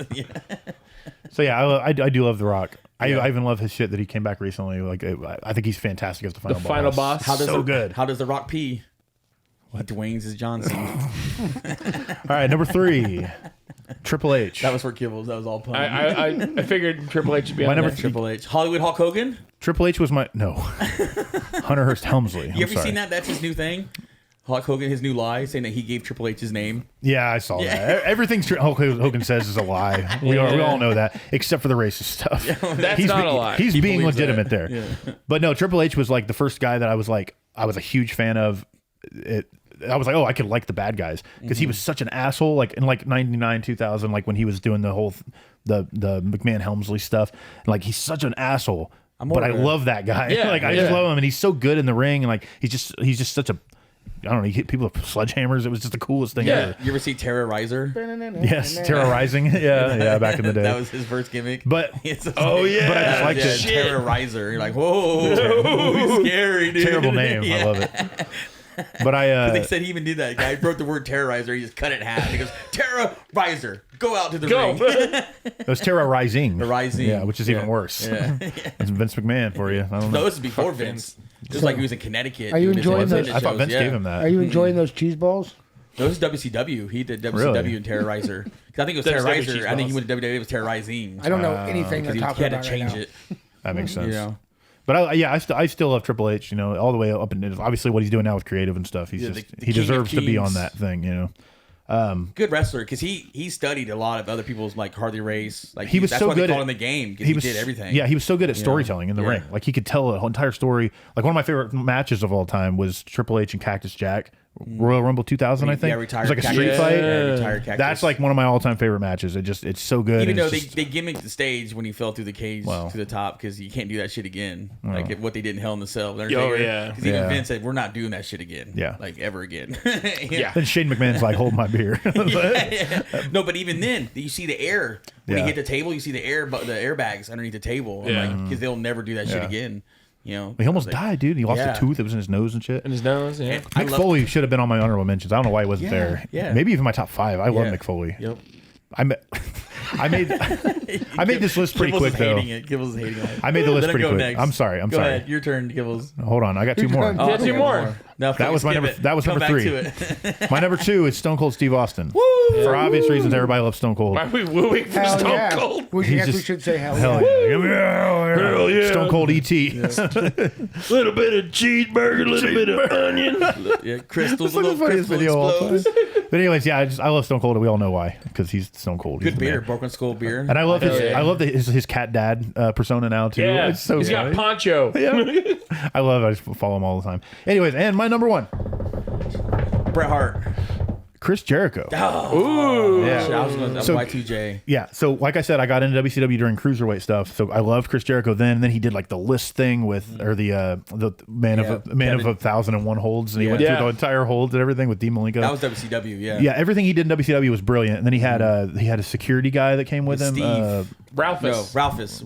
So yeah, I do love The Rock. I even love his shit that he came back recently. Like I think he's fantastic as the final boss. final boss. Good. How does The Rock pee? He Dwayne's his Johnson. All right, number 3, Triple H. That was for Kibblez. That was all pun. I figured Triple H would be My on number there. Triple H. Hollywood Hulk Hogan? Triple H was my Hunter Hearst Helmsley. You ever seen that? That's his new thing? Hulk Hogan, his new lie, saying that he gave Triple H his name. Yeah, I saw that. Everything Hulk Hogan says is a lie. We all know that, except for the racist stuff. That's not a lie. He's He being believes legitimate that. there. But no, Triple H was like the first guy that I was a huge fan of. I was like, oh, I could like the bad guys because he was such an asshole. Like in like 99, 2000, like when he was doing the whole the McMahon Helmsley stuff. Like he's such an asshole, but I love that guy. Yeah, I just love him, and he's so good in the ring, and like he's just such a. I don't know. He hit people with sledgehammers. It was just the coolest thing ever. You ever see Terrorizer? Yes, terrorizing. Yeah, back in the day. That was his first gimmick. But oh yeah, but I just liked it. Terrorizer. You're like, whoa, scary, dude. Terrible name. I love it. But they said he even did that. Guy wrote the word terrorizer. He just cut it in half. He goes, terrorizer, go out to the ring. it was terrorizing. Rising. Yeah, which is even worse. Yeah. It's Vince McMahon for you. I don't know. No, this is before Vince. Just like he was in Connecticut. Are you doing his enjoying independent those? I thought shows, Vince gave him that. Are you enjoying those cheese balls? No, this is WCW. He did WCW Really? and Terrorizer. 'Cause I think it was WCW Terrorizer. cheese I think he balls. went to WWE. It was Terrorizing. I don't know anything they're Because he talking had to about change right it. That makes sense. You know? But I still love Triple H. You know, all the way up, and obviously what he's doing now with creative and stuff. He's Yeah, just the he king of deserves to be kings. on that thing. You know. Good wrestler because he studied a lot of other people's like Harley Race. Like He was that's so why good they called at him the game because he did everything. Yeah, he was so good at storytelling in the Yeah. ring. Like he could tell a whole entire story. Like one of my favorite matches of all time was Triple H and Cactus Jack, Royal Rumble 2000. I think Yeah, it retired was like a Cactus. street fight. Yeah, retired Cactus. That's like one of my all-time favorite matches. It's so good. Even and though it's they, just- they gimmicked the stage when he fell through the cage Wow. to the top because you can't do that shit again. Like what they did in Hell in the Cell. Oh, yeah. Because even Yeah. Vince said, we're not doing that shit again. Yeah. Like ever again. Yeah. then Shane McMahon's like, hold my beer. No, but even then, you see the air. When Yeah. he hit the table, you see the airbags underneath the table. Yeah. Because they'll never do that shit Yeah. again. You know, He almost Like, died, dude. He lost Yeah. a tooth. It was in his nose and shit. In his nose, yeah. I Mick love- Foley should have been on my honorable mentions. I don't know why he wasn't Yeah, there. yeah. Maybe even my top 5. I love Yeah. Mick Foley. Yep. I made this list pretty Kibblez quick is though. hating it. Kibblez is hating it. I made the list Let him pretty go quick. next. I'm sorry. Go sorry. ahead. Your turn, Kibblez. Hold on. I got 2 more. Yeah, 2 more. No, That was my skip number. it. That was Come number back 3. to it. My number 2 is Stone Cold Steve Austin. For obvious reasons, everybody loves Stone Cold. Why are we wooing for Hell Stone yeah. Cold? We, He's yes, we just- should say hell, Hell yeah. yeah. Hell yeah. Stone Cold ET. Little bit of cheeseburger, little bit of onion. Yeah, crystals, It's like the little funniest crystal video of all time. explodes. But anyways, yeah, I love Stone Cold, and we all know why, because he's Stone Cold. He's Good the man. beer, Broken Skull beer. And I love his. Yeah. I love his cat dad persona now too. Yeah, It's so he's funny. got Poncho. Yeah. I love it. I just follow him all the time. Anyways, and my number 1, Bret Hart. Chris Jericho. Ooh. Yeah. Shit, I was going to So- Y2J. Yeah, so like I said, I got into WCW during cruiserweight stuff. So I loved Chris Jericho then. And then he did like the list thing with, or the man of 1,001 holds, and he went Yeah. through the entire holds and everything with Dean Malenko. That was WCW, yeah. yeah, everything he did in WCW was brilliant. And then he had a security guy that came with him. Steve. Uh, Ralphus. No, Ralphus.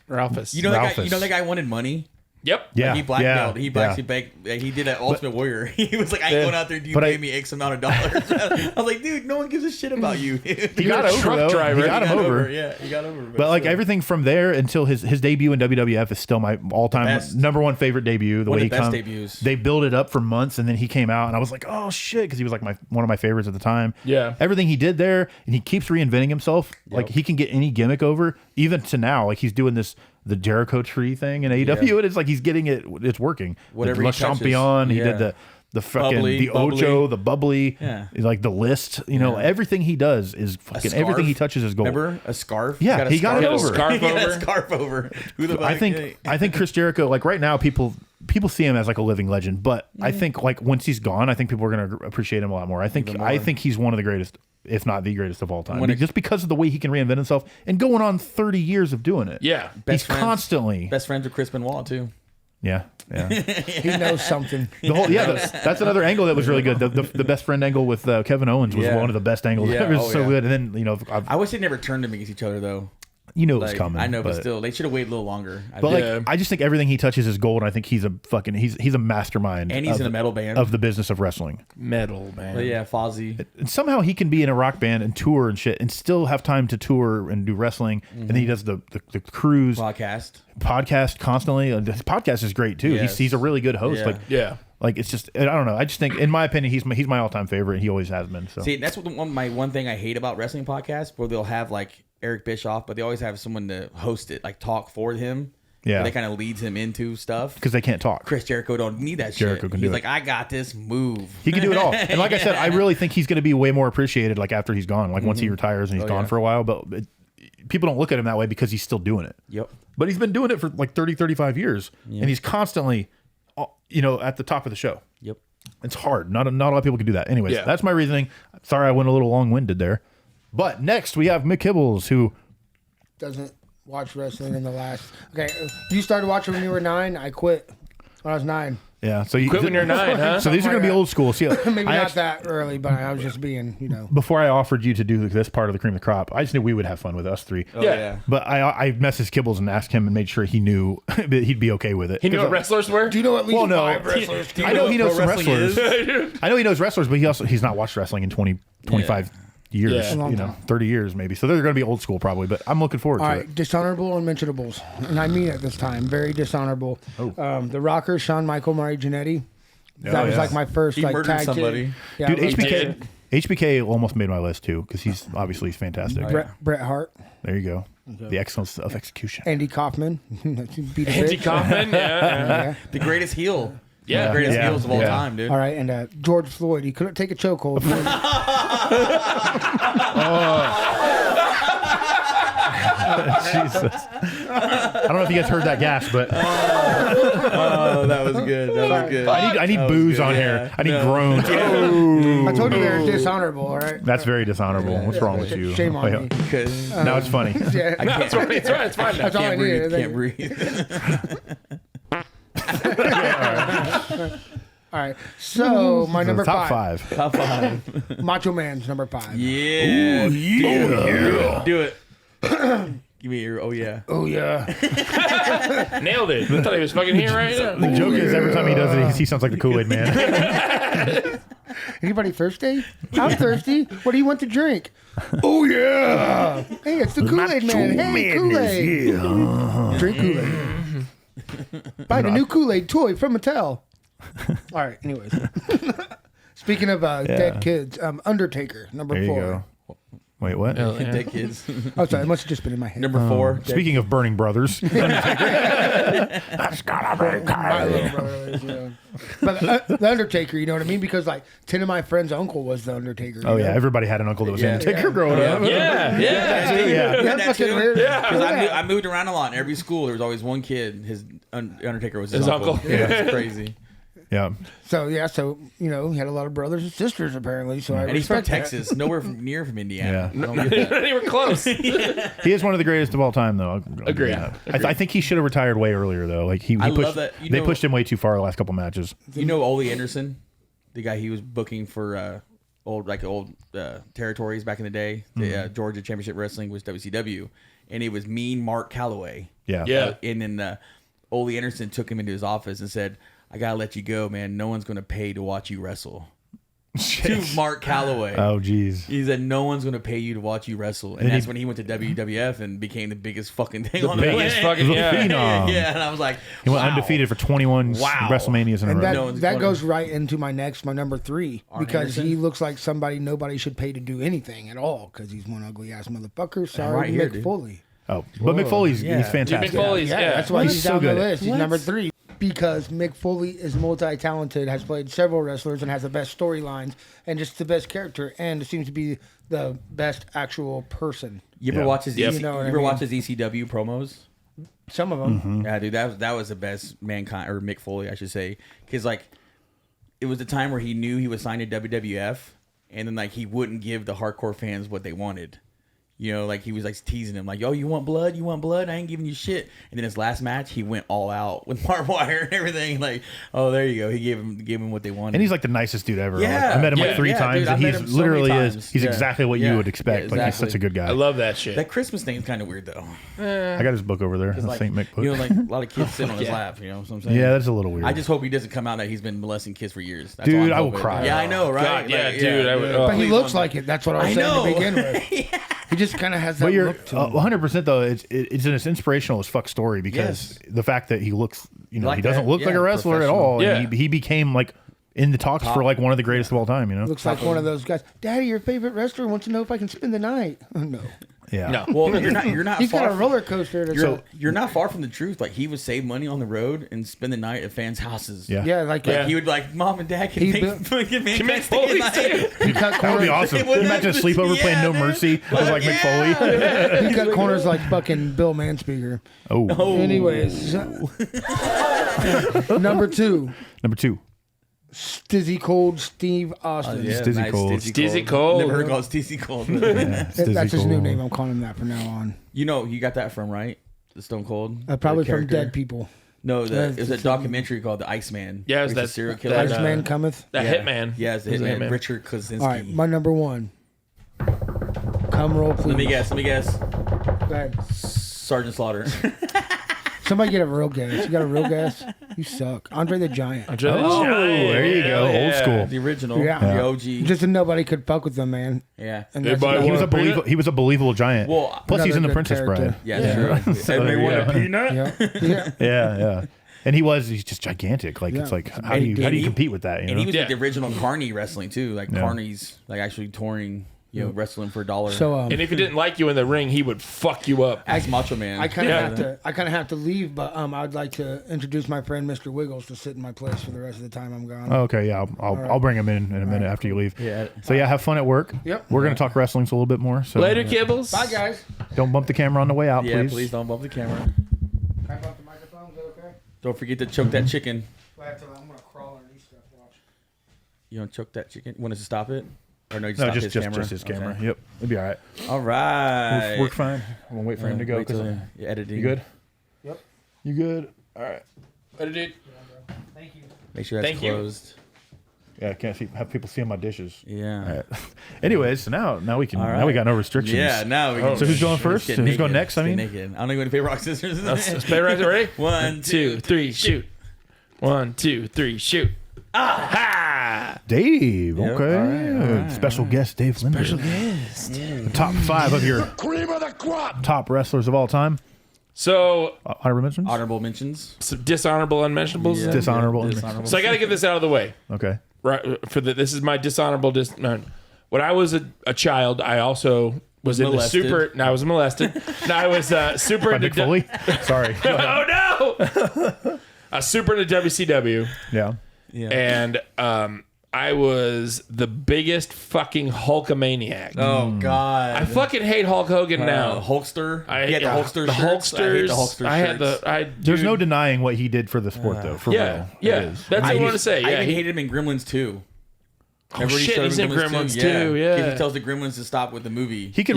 Ralphus. You know that guy? Ralphus. You know that guy wanted money. Yep. yeah, Like he blackmailed. yeah, He yeah. actually begged. He did an Ultimate Warrior. He was like, "I ain't going out there. Do you But pay me X amount of dollars?" I was like, "Dude, no one gives a shit about you." He got a truck though. driver. He got him over. Yeah, he got over. But like everything from there until his debut in WWF is still my all-time Best. number 1 favorite debut. The One way of the he best come, debuts. they built it up for months, and then he came out, and I was like, oh shit, because he was like one of my favorites at the time. Yeah. everything he did there, and he keeps reinventing himself. Like he can get any gimmick over, even to now. Like he's doing the Jericho tree thing in AEW, and it's like he's getting it. It's working. Whatever the Le he touches. Champion, he Yeah. did the fucking Bubbly, the Ocho, the bubbly, Yeah. like the list. You know, everything he does is fucking everything he touches is gold. Remember a scarf? Yeah, he got it over. Scarf He got a over. scarf over. Who the fuck? I think Chris Jericho, like right now, people see him as like a living legend, but I think like once he's gone, I think people are going to appreciate him a lot more. I think he's one of the greatest, if not the greatest of all time, just because of the way he can reinvent himself and going on 30 years of doing it. Yeah. He's constantly best friends with Chris Benoit too. Yeah. He knows something. That's another angle that was really good. The best friend angle with Kevin Owens was one of the best angles. Yeah. It was so good. And then I wish they never turned them against each other though. You know it was coming. I know, but still, they should have waited a little longer. I just think everything he touches is gold. And I think he's a mastermind. And he's in a metal band of the business of wrestling. Metal band. But yeah, Fozzy. And somehow he can be in a rock band and tour and shit, and still have time to tour and do wrestling. And then he does the cruise podcast constantly. His podcast is great too. Yes. He's a really good host. Yeah. Like it's just I don't know. I just think, in my opinion, he's my all time favorite. He always has been. So See, that's what my one thing I hate about wrestling podcasts, where they'll have like Eric Bischoff, but they always have someone to host it, like talk for him. Yeah, they kind of leads him into stuff because they can't talk. Chris Jericho don't need that Jericho shit. can He's do like, it. I got this move. He can do it all. And like I said, I really think he's going to be way more appreciated like after he's gone. Like once he retires and he's gone for a while. But people don't look at him that way because he's still doing it. Yep. But he's been doing it for like 30, 35 years. Yep. And he's constantly, at the top of the show. Yep. It's hard. Not a lot of people can do that. Anyways, that's my reasoning. Sorry I went a little long-winded there. But next we have Mick Kibblez, who doesn't watch wrestling in the last. Okay, you started watching when you were 9. I quit when I was 9. Yeah, so you quit when you're 9, huh? So these are going to be old school. See, Maybe not that early, but I was just being, Before I offered you to do this part of the cream of the crop, I just knew we would have fun with us three. Oh, yeah. But I messaged Kibblez and asked him and made sure he knew that he'd be okay with it. He knew what wrestlers were? Do you know at least Well, no. 5 wrestlers? I know he knows some wrestling wrestlers. I know he knows wrestlers, but he's not watched wrestling in 25 years, Yeah. 30 years maybe. So they're going to be old school probably, but I'm looking forward All to right, it. dishonorable unmentionables, and I mean it this time. Very dishonorable. The Rocker, Shawn Michael, Mari Jannetty. That was like my first He murdered tag somebody. team. Yeah, Dude, like HBK almost made my list too because he's fantastic. Bret Hart, There you go. The excellence of execution. Andy Kaufman, beat a Andy bitch. Kaufman, yeah. The greatest heel. Yeah. The greatest Yeah. heels of all Yeah. time, dude. All right, and George Floyd, he couldn't take a chokehold. Jesus. I don't know if you guys heard that gasp, but Oh, that was good. That was good. I need booze on here. I need groans. Oh. I told you they're dishonorable. All right, That's very dishonorable. What's wrong with you? shame on me. Now it's funny. Yeah. I can't, It's right. It's fine now. That's all I can't breathe. needed. Can't breathe. All right, so my number Top 5, five. Top 5. Macho Man's number 5. Yeah. Do it. Give me your, oh yeah. Oh yeah. Nailed it. I thought he was fucking here right now. The joke is every time he does it, he sounds like the Kool-Aid man. Anybody thirsty? I'm thirsty. What do you want to drink? Oh yeah. Hey, it's the Kool-Aid man. Hey, Kool-Aid. Drink Kool-Aid. Buy the new Kool-Aid toy from Mattel. All right. Anyways, speaking of dead kids, Undertaker number There you 4. go. Wait, what? Dead kids. Oh, sorry, it must have just been in my head. Number 4. Speaking of burning brothers, My little brother is, But the Undertaker, you know what I mean? Because like 10 of my friends' uncle was the Undertaker. oh you yeah, know? everybody had an uncle that was Yeah. an Undertaker growing up. Yeah. Yeah, fucking weird. Because I moved around a lot. In every school, there was always one kid. His Undertaker was his uncle. Yeah, it's crazy. Yeah. So he had a lot of brothers and sisters apparently. So I And he's from respect that. Texas, nowhere near from Indiana. Yeah. I don't get that. Not even close. He is one of the greatest of all time, though. I'll give Agreed. you that. Agreed. I think he should have retired way earlier, though. Like he I pushed, love that. they pushed him way too far the last couple matches. You know Ole Anderson, the guy he was booking for old territories back in the day. The Georgia Championship Wrestling was WCW, and it was Mean Mark Calloway. Yeah. Yeah. And then Ole Anderson took him into his office and said, "I gotta let you go, man. No one's gonna pay to watch you wrestle." To Mark Calloway. Oh, geez. He said, "No one's going to pay you to watch you wrestle," and that's when he went to WWF and became the biggest fucking thing on the biggest planet. fucking Phenom. Yeah, and I was like, He went wow. undefeated for 21 Wow. WrestleManias in a And row. No one's that gonna- goes right into my number 3, Arn because Anderson? he looks like somebody nobody should pay to do anything at all, because he's one ugly ass motherfucker. Sorry, right here, Mick dude. Foley. Oh, but Mick Foley's Yeah. he's fantastic. Mick Foley's, yeah. That's why He's he's so down the good. list. He's number 3. because Mick Foley is multi-talented, has played several wrestlers, and has the best storylines and just the best character, and seems to be the best actual person. You ever watch his You know what I mean? watch his ECW promos? Some of them. Mm-hmm. Yeah, dude, that was the best Mankind or Mick Foley, I should say, because like it was the time where he knew he was signed to WWF, and then like he wouldn't give the hardcore fans what they wanted. You know, like he was like teasing him, like, "Yo, you want blood? You want blood? I ain't giving you shit." And then his last match, he went all out with barbed wire and everything. Like, oh, there you go. He gave him what they wanted. And he's like the nicest dude ever. Yeah. Like, I met him like Yeah. 3 Yeah, times, dude, I and met he's him so literally many is. times. He's Yeah. exactly what Yeah. you would expect. Yeah, Like he's such a good guy. I love that shit. that Christmas thing is kind of weird though. I got his book over there, the Like, St. Mick book. you know, like a lot of kids sitting on his lap. You know what I'm saying? Yeah, that's a little weird. I just hope he doesn't come out that he's been molesting kids for years. That's Dude, all I'm I will hoping. cry. Yeah, I know, right? God, yeah, Like, dude, I would- dude. oh. But he Please looks don't- like it. That's what I was I saying know. to begin with. He just kind of has that But you're look to him. 100% though. It's an inspirational as fuck story because the fact that he looks, you know, Like he doesn't that, look like yeah, a wrestler at all. professional. And he became like in the talks for like one of the greatest of all time. You know, Looks like one of those guys. Daddy, your favorite wrestler wants to know if I can spend the night. No. yeah. No. Well, you're not He's far got a from- roller coaster. To You're not far from the truth. Like he would save money on the road and spend the night at fans' houses. Yeah. yeah, like Yeah. He would like, Mom and Dad can He make built- fucking Can make stay Foley at stay. night. he cut That would be corners. awesome. Wouldn't Imagine a that sleepover just- playing yeah, No man. Mercy with like Mick Foley. He cut corners like fucking Bill Manspeaker. Oh. Anyways, number 2, Number 2. Stizzy Cold Steve Austin. Yeah, Stizzy Cold. Stizzy Cold. Never heard called Stizzy Cold. That's his new name. I'm calling him that from now on. You know, you got that from, right? The Stone Cold? Probably The from character? Dead People. No, That's it was a documentary called The Iceman. Yeah, it was He's a that- serial that, killer. Iceman cometh. That Hitman. Yeah, it's the He's a Hitman. Richard Kosinski. All right, my number 1. Come roll, please. Let me guess. Go ahead. Sergeant Slaughter. Somebody get a real guess. You got a real guess? You suck. Andre the Giant. Oh, there you go. Old school. The original. Yeah. The OG. Just nobody could fuck with them, man. Yeah. And Everybody He was wanna a he was a believable giant. Well, Plus, he's in The another good Princess character. Bride. Yeah, true. So Everybody there want you a go. peanut? yeah. Yeah. And he's just gigantic. Like Yeah. it's like how do you compete with that? You know? And he was Yeah. like the original Carney wrestling too. Like Carney's like actually touring, wrestling for $1. So And if he didn't like you in the ring, he would fuck you up. Ex Macho Man. I kind of have to leave, but I'd like to introduce my friend Mr. Wiggles to sit in my place for the rest of the time I'm gone. Okay, yeah, I'll bring him in a minute after you leave. Yeah. So yeah, have fun at work. Yep. We're gonna talk wrestling a little bit more. So Later, Kibblez. Bye, guys. don't bump the camera on the way out, Yeah, please. please don't bump the camera. Can I bump the microphone? Is that okay? Don't forget to choke that chicken. I'm gonna crawl underneath stuff. Watch. You don't choke that chicken. Want us to stop it? Or no, you No, stop just his just camera. just his camera. Okay. Yep, it'll be all right. All right. We're fine. We'll wait for him to go. Wait till 'cause- you're editing. You good? Yep. You good? All right. Later, dude. Thank you. Make sure that's Thank you. closed. Yeah, I can't have people seeing my dishes. Yeah. All right. Anyways, so now we can All now we right. got no restrictions. Yeah, now we can. So who's going let's first? get So who's going naked. next? I Let's mean, get naked. I don't know any paper rock scissors. Let's play right. Ready? 1, 2, 3, shoot. 1, 2, 3, shoot. Ah! Dave. Yep, Okay. all right. Special guest Dave Linder. Special guest. Top 5 of your Cream of the crop. top wrestlers of all time. So, Honorable mentions. Honorable mentions. some dishonorable unmentionables. Yeah. Dishonorable. Dishonorable. So I got to get this out of the way. Okay. Right this is my dishonorable. When I was a child, I also was in molested. the super. No, I was molested. No, I was super By into. Mick Foley. Sorry. Oh no! I was super into WCW, Yeah. Yeah. and I was the biggest fucking Hulkamaniac. Oh God. I fucking hate Hulk Hogan now. Hulkster. I He had the Hulkster the shirts. I hate the Hulkster I had shirts. There's dude, no denying what he did for the sport, though. For Yeah, real. yeah. It is. That's what I want to say. I Yeah, even hated him in Gremlins 2. oh shit, he's in Gremlins too. Yeah, 'Cause he tells the Gremlins to stop with the movie. He could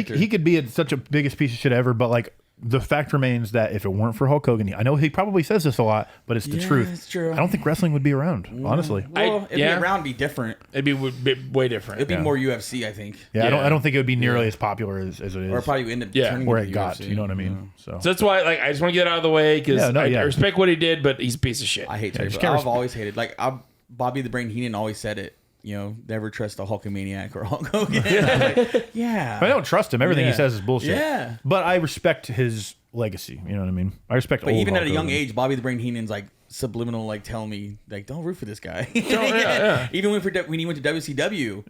he could be such a biggest piece of shit ever, but like the fact remains that if it weren't for Hulk Hogan, I know he probably says this a lot, but it's the truth. it's true. I don't think wrestling would be around, honestly. Well, it'd yeah. be around, be different. It'd be way different. It'd be Yeah. more UFC, I think. Yeah, Yeah. I don't think it would be nearly as popular as it is. Or probably end up Yeah. turning where into it got. UFC. You know what I mean? So So that's why, like, I just want to get it out of the way because Yeah, no, I yeah. respect what he did, but he's a piece of shit. I hate Yeah, you Terry. just But can't I've always hated. Like Bobby the Brain Heenan always said it. You know, never trust a Hulkamaniac or Hulk Hogan. I'm like, yeah. I don't trust him. Everything he Yeah. says is bullshit. Yeah. But I respect his legacy. You know what I mean? I respect. But old even at Hulk a young Hogan. age, Bobby the Brain Heenan's like subliminal, like telling me, like, don't root for this guy. yeah. Even when he went to WCW,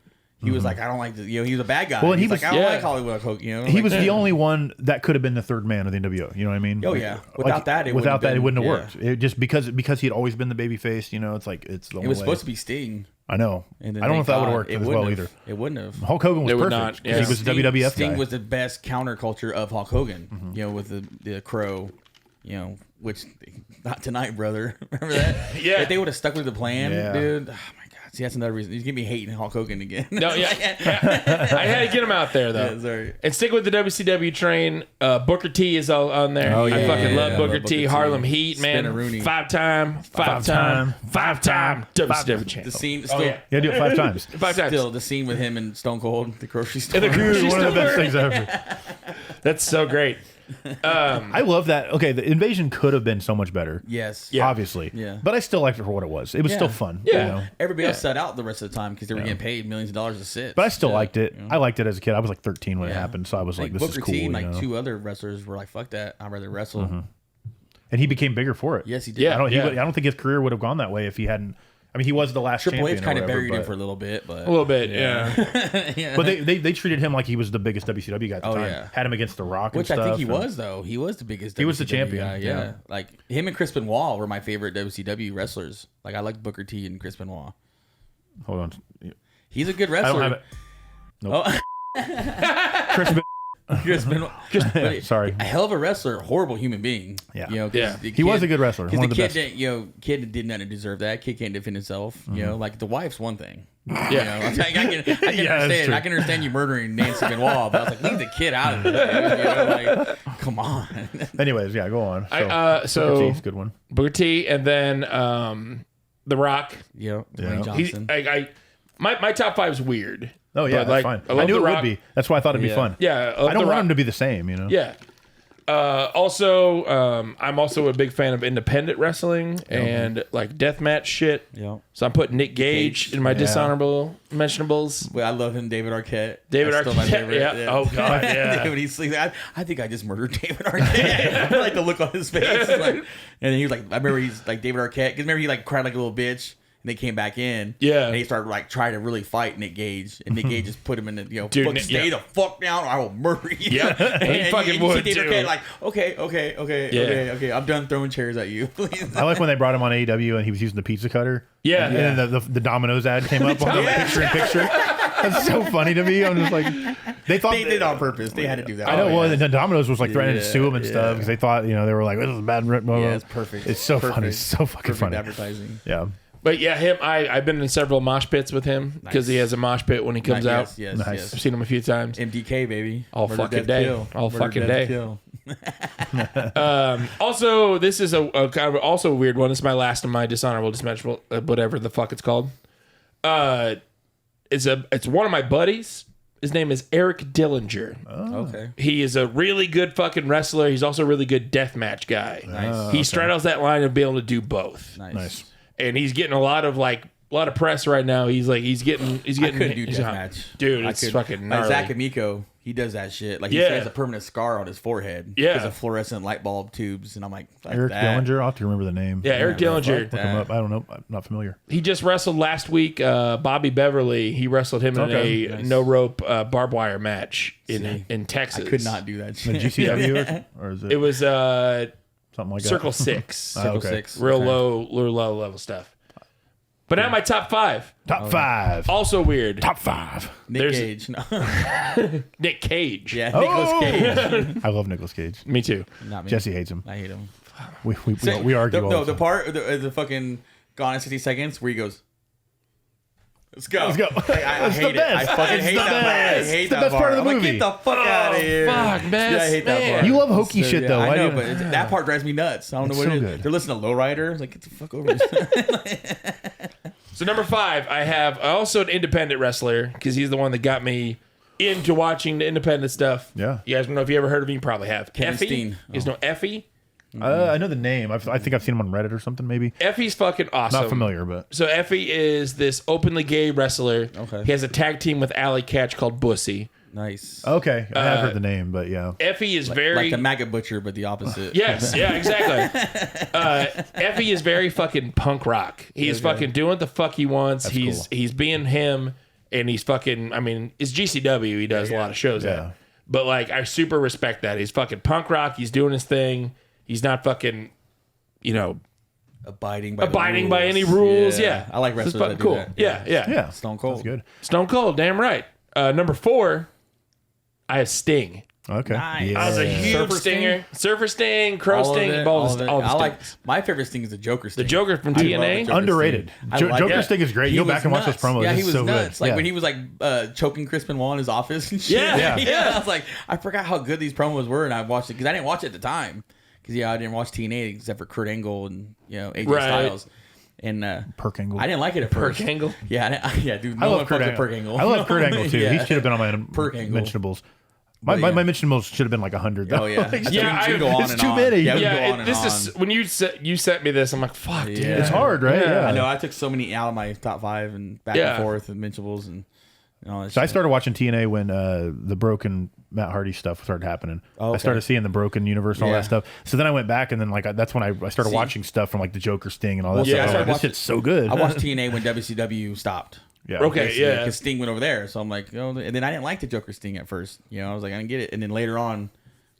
He was like, I don't like this. You know, he was a bad guy. Well, and he He's was- like, I don't yeah. like Hollywood Hogan. You know, He like, was the only one that could have been the third man of the NWO. You know what I mean? Oh, yeah. Without that, it without that, it wouldn't have been- worked. It just because he'd always been the baby face. You know, it's like it's the only It was way. supposed to be Sting. I know. And then I don't know if that thank would have God worked it as wouldn't well have. either. It wouldn't have. Hulk Hogan was It would perfect. not, 'Cause yeah. He was the Sting, WWF Sting guy. was the best counterculture of Hulk Hogan. You know, with the Crow. You know, which not tonight, brother. Remember that? Yeah. If they would have stuck with the plan, Yeah. dude. Oh my God. See, that's another reason. He's gonna be hating Hulk Hogan again. No, yeah. I had to get him out there though. Yeah, sorry. And stick with the WCW train. Booker T is all on there. Oh, I yeah, fucking yeah, love yeah. Booker Love T. Booker T. Harlem Heat, man. Spin-a-rooney. Five-time WCW champ. The scene still, yeah. Yeah, do it 5 times. 5 times. still the scene with him and Stone Cold at the grocery store. In the grocery Dude, one of the best store. things ever. That's so great. I love that. Okay, the invasion could have been so much better. Yes. Yeah. Obviously. Yeah. But I still liked it for what it was. It was Yeah. still fun. Yeah. You know? Everybody else sat out the rest of the time because they were getting paid millions of dollars to sit. But I still Yeah. liked it. I liked it as a kid. I was like 13 when it Yeah. happened, so I was like, this Booker is cool. T and you like know? 2 other wrestlers were like, fuck that. I'd rather wrestle. And he became bigger for it. Yes, he did. Yeah. I don't think his career would have gone that way if he hadn't. I mean, he was the last Triple champion. H kind or of whatever, buried him but- for a little bit, but A little bit, yeah. yeah. But they treated him like he was the biggest WCW guy at the Oh, time. yeah. Had him against The Rock, Which and I think stuff, he and- was though. He was the biggest. He was the WCW champion, guy, yeah. Like him and Chris Benoit were my favorite WCW wrestlers. Like I liked Booker T and Chris Benoit. Hold on, He's a good I don't wrestler. have it. Nope. Oh, Chris Ben- Chris Benoit. But Sorry. a hell of a wrestler, horrible human being. Yeah. you know, 'cause Yeah. the He was a good wrestler, Because one the of the kid best. didn't, kid did not deserve that. Kid can't defend himself. You know, like the wife's one thing. Yeah. You know, I can Yeah, that's understand. true. I can understand you murdering Nancy Benoit, but I was like, leave the kid out of it. Dude. You know, like, come on. Anyways, yeah, go on. So Booker T's a good one. Booker T, and then The Rock. Yeah, Yeah. Dwayne He's, Johnson. my top 5 is weird. Oh yeah, But, that's like, fine. I I love knew The it Rock. would be. That's why I thought it'd be Yeah. fun. Yeah, I don't want him to be the same. You know. Yeah. Also, I'm also a big fan of independent wrestling and like deathmatch shit. Yeah. So I'm putting Nick Gage in my dishonorable mentionables. Well, I love him, David Arquette. David That's still my Arquette, favorite. yeah. Oh, God, yeah. Dude, he's like, I think I just murdered David Arquette. I like the look on his face. It's like, and then he was like, I remember he's like David Arquette. Because remember he like cried like a little bitch. And they came back in. Yeah. And he started like trying to really fight Nick Gage. And Nick Gage just put him in the, Dude, fuck, Nick- stay yeah. the fuck down or I will murder you. Yeah. And he fucking you would, see David too. Arquette like, okay. Yeah. Okay. I'm done throwing chairs at you. Please. I like when they brought him on AEW and he was using the pizza cutter. Yeah. And then the Domino's ad came up on the picture. That's so funny to me. I'm just like, they thought They did it on purpose. They had to do that. I know. Oh, Well, yeah. the Domino's was like threatening to sue him and Yeah, stuff yeah. because they thought they were like, this is a bad. Yeah, it's perfect. It's so Perfect. funny. It's so fucking Perfect funny. advertising. Yeah. But yeah, him. I've been in several mosh pits with him because he has a mosh pit when he comes out. Yes, Nice. yes. I've seen him a few times. MDK baby. All Murder, fucking death, day. kill. All Murder, fucking death, day. kill. Also, this is a kind of also a weird one. This is my last of my dishonorable, dismentionable, whatever the fuck it's called. It's one of my buddies. His name is Eric Dillinger. Okay. He is a really good fucking wrestler. He's also a really good deathmatch guy. Nice. He straddles that line of being able to do both. Nice. And he's getting a lot of press right now. He's getting. I couldn't do he's hot. deathmatch. Dude. I It's couldn't. fucking Like gnarly. Zach Amico, he does that shit. Like he Yeah. has a permanent scar on his forehead. Yeah. Because of fluorescent light bulb tubes, and I'm like Eric that. Dillinger. I'll have to remember the name. Yeah, Eric Yeah, Dillinger. fuck Look him up. I don't know. I'm not familiar. He just wrestled last week. Bobby Beverly. He wrestled him in Okay. a Nice. no rope barbed wire match in I Texas. could not do that The shit. GCW or is it, It was something like Circle that? 6. Circle okay. 6. Real Okay. low level stuff. But now my top 5. Top 5. Also weird. Top 5. Nick There's- Cage. No. Nick Cage. Yeah, Nicolas Cage. I love Nicolas Cage. Me too. Not me. Jesse hates him. I hate him. We argue all No, the the time. part, the fucking Gone in 60 Seconds where he goes, let's go. Let's go. I It's the hate it. I best. fucking It's hate the that part. I best. hate It's the that best part of the I'm like, movie. get the fuck out of here. fuck, man. Yeah, I hate that Man. part. You love hokey shit, though. I Why know, do you- but that part drives me nuts. I don't know It's what so it is. good. They're listening to Lowrider. It's like, get the fuck over this. So number 5, I have also an independent wrestler because he's the one that got me into watching the independent stuff. Yeah. You guys don't know if you ever heard of him. You probably have. Kevin Effie. Steen. You guys know Effie? I know the name. I think I've seen him on Reddit or something. Maybe Effie's fucking awesome. not familiar, but So Effie is this openly gay wrestler. Okay. He has a tag team with Alley Catch called Bussy. Nice. okay. I have heard the name, but yeah. Effie is very Like the maggot butcher, but the opposite. Yes, yeah, exactly. Effie is very fucking punk rock. He is Okay. fucking doing what the fuck he wants. That's He's cool. he's being him, and he's fucking. I mean, it's GCW. He does a lot of shows at. But like, I super respect that. He's fucking punk rock. He's doing his thing. He's not fucking, abiding by any rules. Yeah. I like wrestlers that do cool. that. Yeah. Stone Cold. That's good. Stone Cold. Damn right. Number 4, I have Sting. Okay. Nice. I was a huge Stinger. Surfer Sting, Crow Sting, all the I like Stings. my favorite Sting is the Joker Sting. The Joker from I love TNA. the Joker Underrated. Sting. Joker Sting is great. He Go was back and watch those nuts. promos. Yeah, he It's was so nuts. good. Like when he was like choking Chris Benoit in his office and shit. Yeah. I was like, I forgot how good these promos were, and I watched it because I didn't watch it at the time. Because I didn't watch TNA except for Kurt Angle and AJ Styles. And Perk Angle. I didn't like it at first. Perk Angle? Yeah, dude. I No love one Kurt fucks with Angle. Perk Angle. I love Kurt Angle too. Yeah. He should have been on my Perk Angle. mentionables. My yeah. mentionables should have been like 100. Though. Oh yeah, Yeah, we can go on it's and too on. many. Yeah, we can go Yeah, on and this on. is when you sent me this. I'm like, fuck, dude. Yeah. It's hard, right? Yeah. I know. I took so many out of my top 5 and back and forth and mentionables and all that. So shit. I started watching TNA when the broken Matt Hardy stuff started happening. Oh, okay. I started seeing the broken universe and all Yeah. that stuff. So then I went back and then that's when I started watching stuff from like the Joker Sting and all that Well, yeah, I stuff. started This watching- shit's so good. I watched TNA when WCW stopped. Yeah. Okay, yeah. Because Sting went over there, so I'm like, and then I didn't like the Joker Sting at first. I was like, I didn't get it, and then later on,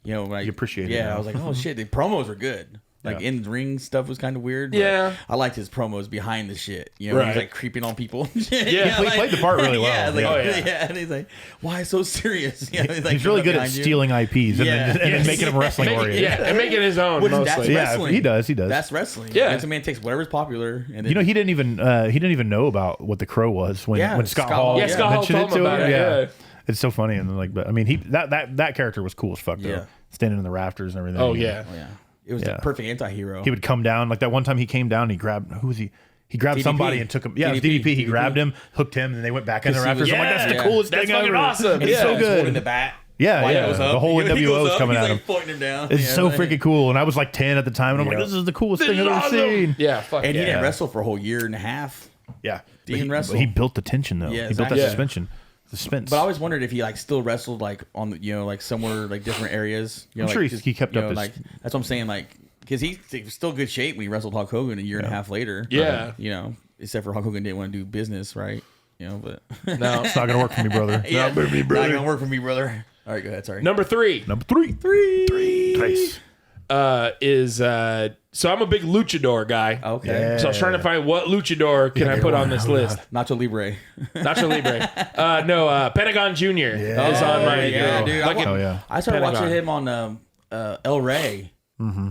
when I appreciate it Yeah, now. I was like, oh shit, the promos were good. Like Yeah. in ring stuff was kind of weird. But Yeah. I liked his promos behind the shit. He Right. was like creeping on people. Yeah. He played the part really well. Yeah, like, Yeah. Oh, yeah. and he's like, why so serious? He's, like, He's really good at behind you. stealing IPs and, Yeah. then making them wrestling oriented. Yeah, and making his own Which mostly. that's Yeah, wrestling. he does. That's wrestling. Yeah. Vince McMahon takes whatever's popular, and then He didn't even know about what the Crow was when Scott Hall Hall. Yeah, Scott Hall mentioned told him about it, yeah. It's so funny and like, but I mean, that character was cool as fuck though. Yeah. Standing in the rafters and everything. Oh yeah. Oh, yeah. It was Yeah. the perfect anti-hero. He would come down like that one time he came down. And he grabbed who was he? He grabbed DDP. somebody and took him. Yeah, it was DDP. DDP. He grabbed him, hooked him, and they went back in the Because he rafters. was- I'm like, that's the yeah. coolest That's thing fucking ever. awesome. It's Yeah. so He's holding good. the bat. Yeah, While he yeah. goes The up, whole he NWO goes is up, coming he's at like him. pointing him down. It's Yeah, so like- freaking cool. And I was like 10 at the time, and I'm like, Yeah. this is the coolest This thing is I've ever awesome. seen. Yeah, fuck And he yeah. didn't wrestle for a whole year and a half. Yeah. Didn't But wrestle. He built the tension though. Yeah, He built that exactly. suspension. Suspense. But I always wondered if he like still wrestled like on the like somewhere like different areas. I'm sure he kept up his- like that's what I'm saying. Like because he was still good shape when he wrestled Hulk Hogan a year and a half later. Yeah. Except for Hulk Hogan didn't want to do business, right? But No. It's not gonna work for me, brother. yeah, Not for me, brother. Not gonna work for me, brother. All right, go ahead. Sorry. Number 3 Number three. Trace. is so I'm a big luchador guy. Okay. Yeah. So I was trying to find what luchador can I put on this list. Nacho Libre. Nacho Libre. No, Pentagon Jr. is on my. yeah, dude. Fucking- Oh yeah. I started Pentagon. watching him on El Rey.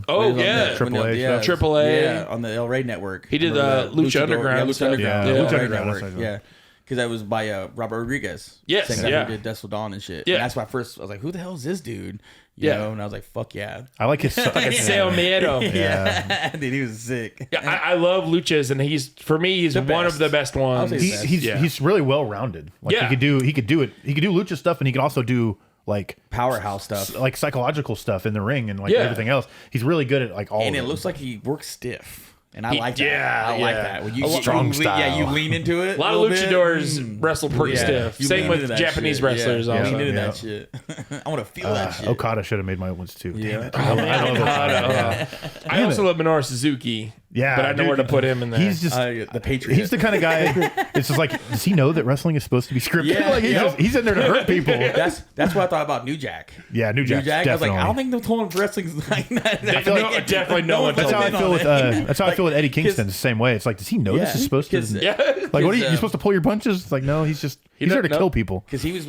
Oh yeah. Triple A yeah, stuff. Triple A. Yeah, on the El Rey network. He did, Remember that? Lucha Luchador- Underground Yeah, Lucha stuff. Underground. Yeah, El Lucha Rey Underground, network. that's what I Yeah. Because that was by Robert Rodriguez. Yes, Same guy yeah. who did Death Till Dawn and shit. Yeah. And that's why first I was like, who the hell is this dude? You Yeah. know? And I was like, fuck yeah. I like his. Seo Miedo. Yeah. Dude, he was sick. Yeah, I love luchas, and he's The one best. of the best ones. I'll say He's really well rounded. Like Yeah. he could do it. He could do lucha stuff, and he could also do like Powerhouse stuff. like psychological stuff in the ring and like Yeah. everything else. He's really good at like all. And of it it. looks like he works stiff. And I He- like that. yeah, I like yeah. that. When A strong you, style. Yeah, you lean into it. A lot of little bit. luchadors wrestle pretty Yeah. stiff. You Same lean with into that Japanese shit. wrestlers Yeah. also. Lean into Yeah. that shit. I want to feel that shit. Okada should have made my ones too. Yeah. Damn it. I love Okada. I also love Minoru Suzuki. Yeah, but I know dude. where to put him in there. He's just The Patriot. he's the kind of guy. It's just like, does he know that wrestling is supposed to be scripted? Yeah, like yep. he's in there to hurt people. That's what I thought about New Jack. Yeah, New Jack. I was like, Definitely. I don't think the tone of wrestling's like that. I feel like definitely no one That's told how I me. feel with. That's how I feel with Eddie Kingston. 'cause- The same way. It's like, does he know this is supposed to? Yeah. Like, what are you? Because, You're supposed to pull your punches? It's like, no, he's there to doesn't know. kill people. Because he was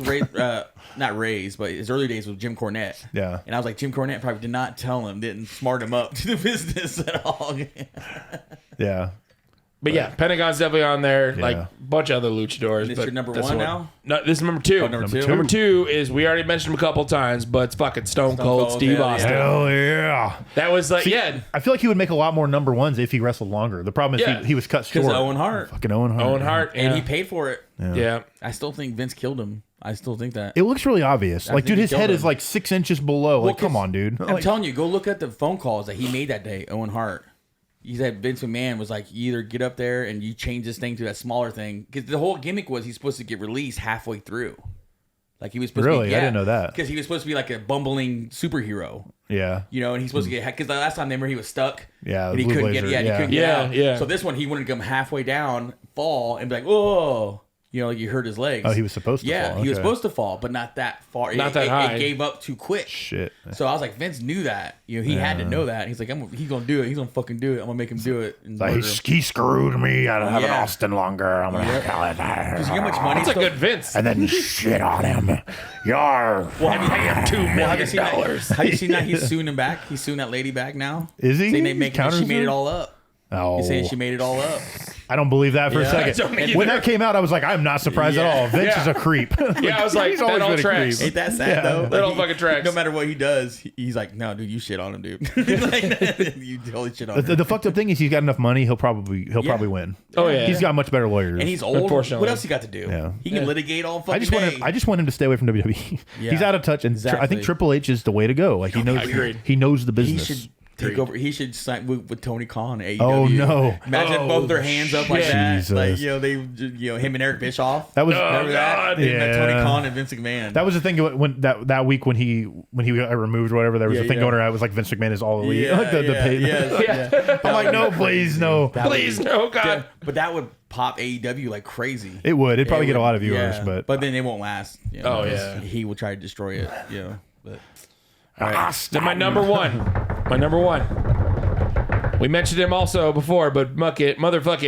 not raised, but his early days with Jim Cornette. Yeah. And I was like, Jim Cornette probably did not tell him, didn't smart him up to the business at all. Yeah. But yeah, Pentagon's definitely on there. Like Yeah. a bunch of other luchadors. This but your number that's one the now? No, this is number 2. Oh, number two. Number 2 is, we already mentioned him a couple times, but it's fucking Stone Cold Cold, Steve yeah, Austin. Hell yeah. That was like, yeah, I feel like he would make a lot more number ones if he wrestled longer. The problem is Yeah. he was cut short. Because Owen Hart. Fucking Owen Hart. Owen Hart. And yeah. he paid for it. Yeah. I still think Vince killed him. I still think that. It looks really obvious. Like, think dude, he his killed head him. is like 6 inches below. Like, come 'cause on, dude. I'm Like, telling you, go look at the phone calls that he made that day, Owen Hart. He said Vince McMahon was like, you either get up there and you change this thing to that smaller thing. Because the whole gimmick was he's supposed to get released halfway through. Like he was supposed to Really? be, I didn't know that. Because he was supposed to be like a bumbling superhero. yeah. You know, and he's supposed to get, because the last time, remember, he was stuck. Yeah, And he Blue couldn't Blazer, get, yeah. he couldn't get Yeah, out. yeah. So this one, he wanted to come halfway down, fall, and be like, whoa. like you hurt his legs. Oh, he was supposed to fall. He was Okay. supposed to fall, but not that far. Not that high. It gave up too quick. Shit. So I was like, Vince knew that. He had to know that. He's like, he's gonna do it. He's gonna fucking do it. I'm gonna make him do it. And Like, murder him. he screwed me. I don't have an Yeah. Austin longer. I'm gonna kill it. Because you know how much money? That's a good Vince. And then shit on him. You're $2 million. Have you seen that? He's suing him back. He's suing that lady back now. Is he? Saying Counter she made suing? it all up. Oh, He's saying she made it all up. I don't believe that for a Yeah. I don't second. either. When that came out, I was like, I'm not surprised at all. Vince is a creep. Yeah, I was like, he's that always all been a tracks. creep. Ain't that sad though? That all fucking tracks. No matter what he does, he's like, no, dude, you shit on him, dude. Like, you totally shit on him. The fucked up thing is he's got enough money. He'll probably win. Oh, yeah. He's got much better lawyers. And he's old. Unfortunately. What else he got to do? Yeah. He can litigate all fucking I just want him to stay away from WWE. Yeah. He's out of touch, and I Exactly. think Triple H is the way to go. Like he knows, Agreed. he knows the He business. should take over. He should sign with Tony Khan. AEW. Oh, no. Imagine both their hands up like that. Jesus. Like him and Eric Bischoff. That was Remember that? Yeah. Tony Khan and Vince McMahon. That was the thing when that week when he got removed or whatever. There was a thing going around. It was like Vince McMahon is all elite. Like the pay. yeah. I'm like, no, please, no. Please, no, God. But that would pop AEW like crazy. It would. It'd probably It get a would, lot of viewers, yeah. but then it won't last. Oh, because yeah. he will try to destroy it. But Then my number one. We mentioned him also before, but motherfucking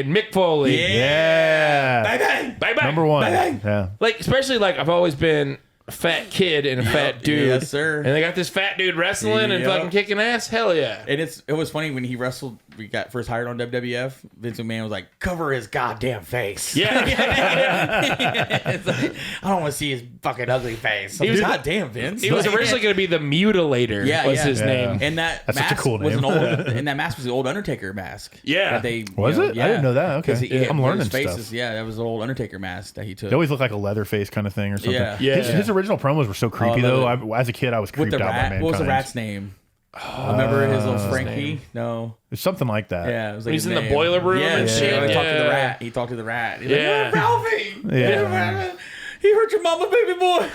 Mick Foley. yeah. bang bang. Bye bye. Number one. Bang. Yeah. Like, especially like I've always been a fat kid and a fat dude. Yes, sir. And they got this fat dude wrestling and Yep. fucking kicking ass. Hell yeah. And it was funny when he wrestled. We got first hired on WWF. Vince McMahon was like, "Cover his goddamn face." Yeah. It's like, I don't want to see his fucking ugly face. He was goddamn Vince. He was originally going to be the Mutilator. Yeah, was yeah. his Yeah. name. and that That's such mask a cool was name. an old, and that mask was the old Undertaker mask. Yeah. that they Was it? I didn't know that. Okay. 'Cause he- I'm his learning faces, stuff. Yeah, that was the old Undertaker mask that he took. They always look like a leather face kind of thing or something. Yeah. Yeah. His original promos were so creepy I though. love As a kid, I was with creeped the out by rat. mankind. What was the rat's name? Remember his little Frankie? No. It's something like that. Yeah, it was like He's his in the name. boiler room yeah, and yeah. shit. He talked to the Yeah. rat. He talked to the rat. He's Yeah. like, Ralphie. Yeah. He hurt your mama, baby boy.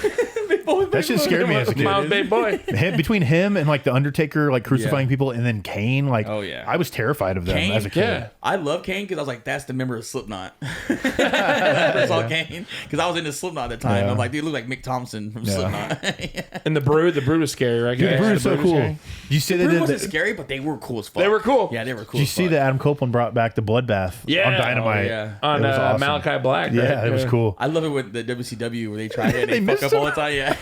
Big boy, That shit scared me as a kid. Miles Bay boy. Between him and like the Undertaker, like crucifying Yeah. people, and then Kane, like, Oh, yeah. I was terrified of them Kane? as a kid. Yeah. I love Kane because I was like, that's the member of Slipknot. I first saw Kane because I was into Slipknot at the time. Yeah. I'm like, dude, look like Mick Thompson from Slipknot. And the Brood was scary, right? Dude, the guys? Brood is so cool. scary. Did you see they Brood did? wasn't scary, but they were cool as fuck. They were cool. Yeah, they were cool. Did you as see fuck. that Adam Copeland brought back the bloodbath Yeah. on Dynamite? Oh, yeah. On It was awesome. Malachi Black. Yeah, right? it was cool. I love it with the WCW where they tried it and They they fuck missed up all him. the time. Yeah.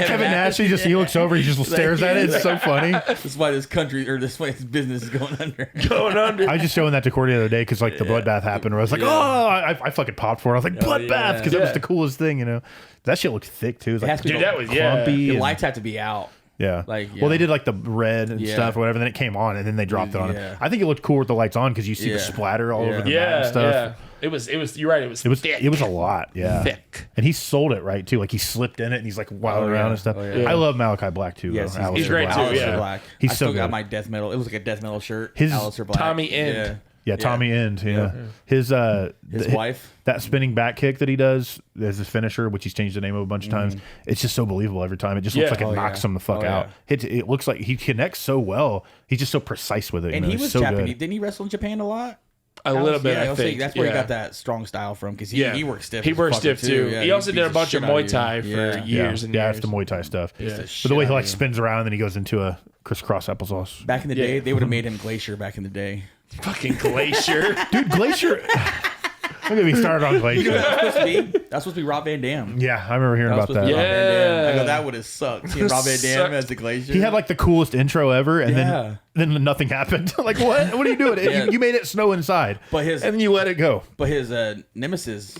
Kevin Nash, he looks over, he just stares at it. It's so funny. That's why this country or this way this business is going under. Going under. I was just showing that to Cordy the other day because like the bloodbath happened, where I was like, oh, I fucking popped for it. I was like, bloodbath, because that was the coolest thing, you know. That shit looked thick too. It was like, has to be Dude, that was, yeah. clumpy. The and- lights have to be out. Yeah. Like, Well, they did like the red and Yeah. stuff or whatever, then it came on and then they dropped it on Yeah. it. I think it looked cool with the lights on because you see the Yeah. splatter all over the mat Yeah, and stuff. yeah. It was. You're right. It was. Thick. It was a lot, yeah. Thick. And he sold it right too. Like he slipped in it and he's like wilding Oh, around yeah. and stuff. Oh, yeah. I love Malachi Black too. Yes, though. he's Aleister great, Black. too, Alistair yeah. Black. He's I so still got good. my death metal. It was like a death metal shirt. His- Alistair Black. Tommy End. Yeah, Tommy End. Yeah, his wife. that spinning back kick that he does as his finisher, which he's changed the name of a bunch of times. It's just so believable every time. It just looks Yeah. like it Oh, knocks yeah. him the fuck Oh, out. It looks like he connects so well. He's just so precise with it. And you know? he He's was so Japanese. good. Didn't he wrestle in Japan a lot? A little bit. Yeah, I I'll say think that's where he Yeah. got that strong style from because he worked stiff. He as worked fucker, stiff too. Yeah, he also beats did a the bunch shit of out Muay you. Thai for Yeah. years and yeah, years. it's the Muay Thai stuff. Beats the But shit the way out he of like you. spins around and then he goes into a crisscross applesauce. Back in the day, they would have made him Glacier. Back in the day, Fucking Glacier. Dude, Glacier. Look at me started on you know Glacier. what that's supposed to be? That's supposed to be Rob Van Dam. Yeah, I remember hearing That was about supposed to that. be Rob Van Dam. I Yeah. go, that would have sucked. Seeing Rob Van Dam Sucked. as the Glacier. He had like the coolest intro ever, and Yeah. then nothing happened. Like what? What are you doing? Yeah. You made it snow inside, But his- and then you let it go. But his nemesis,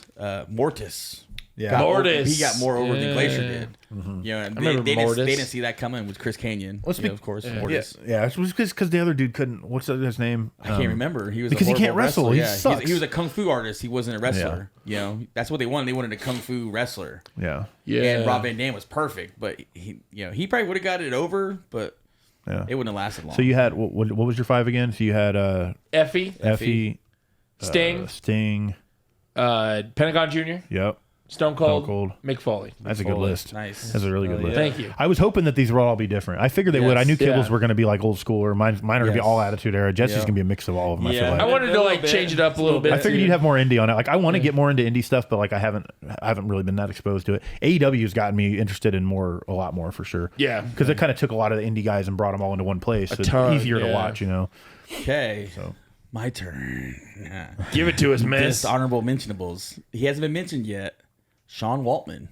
Mortis. Yeah. got Mortis. he got more over than Yeah. Glacier did. You know, remember they Mortis. didn't see that coming with Chris Canyon. Let's You know, be- of course, Yeah, Mortis. yeah. It was because the other dude couldn't. What's his name? I can't remember. He was because a he can't horrible wrestle. wrestler. He Yeah, sucks. he was a kung fu artist. He wasn't a wrestler. You know, that's what they wanted. They wanted a kung fu wrestler. Yeah. Yeah. And Rob Van Dam was perfect, but he probably would have got it over, but Yeah. it wouldn't have lasted long. So you had what was your five again? So you had Effie. Effie, Sting. Sting. Pentagon Jr. Yep. Stone Cold, Cold. Mick Foley. That's a good list. Nice. That's a really good list. Thank you. I was hoping that these would all be different. I figured they would. I knew Yes. Kibblez Yeah. were going to be like old school, or mine are going to be all Attitude Era. Jesse's going to be a mix of all of them. I feel like. I wanted to like change it up a little bit. I figured you'd have more indie on it. Like I want to get more into indie stuff, but like I haven't really been that exposed to it. AEW's gotten me interested in a lot more for sure. Yeah, because it kind of took a lot of the indie guys and brought them all into one place. So it's easier to watch, you know. Okay, so my turn. Give it to us, man. Dishonorable mentionables. He hasn't been mentioned yet. Sean Waltman.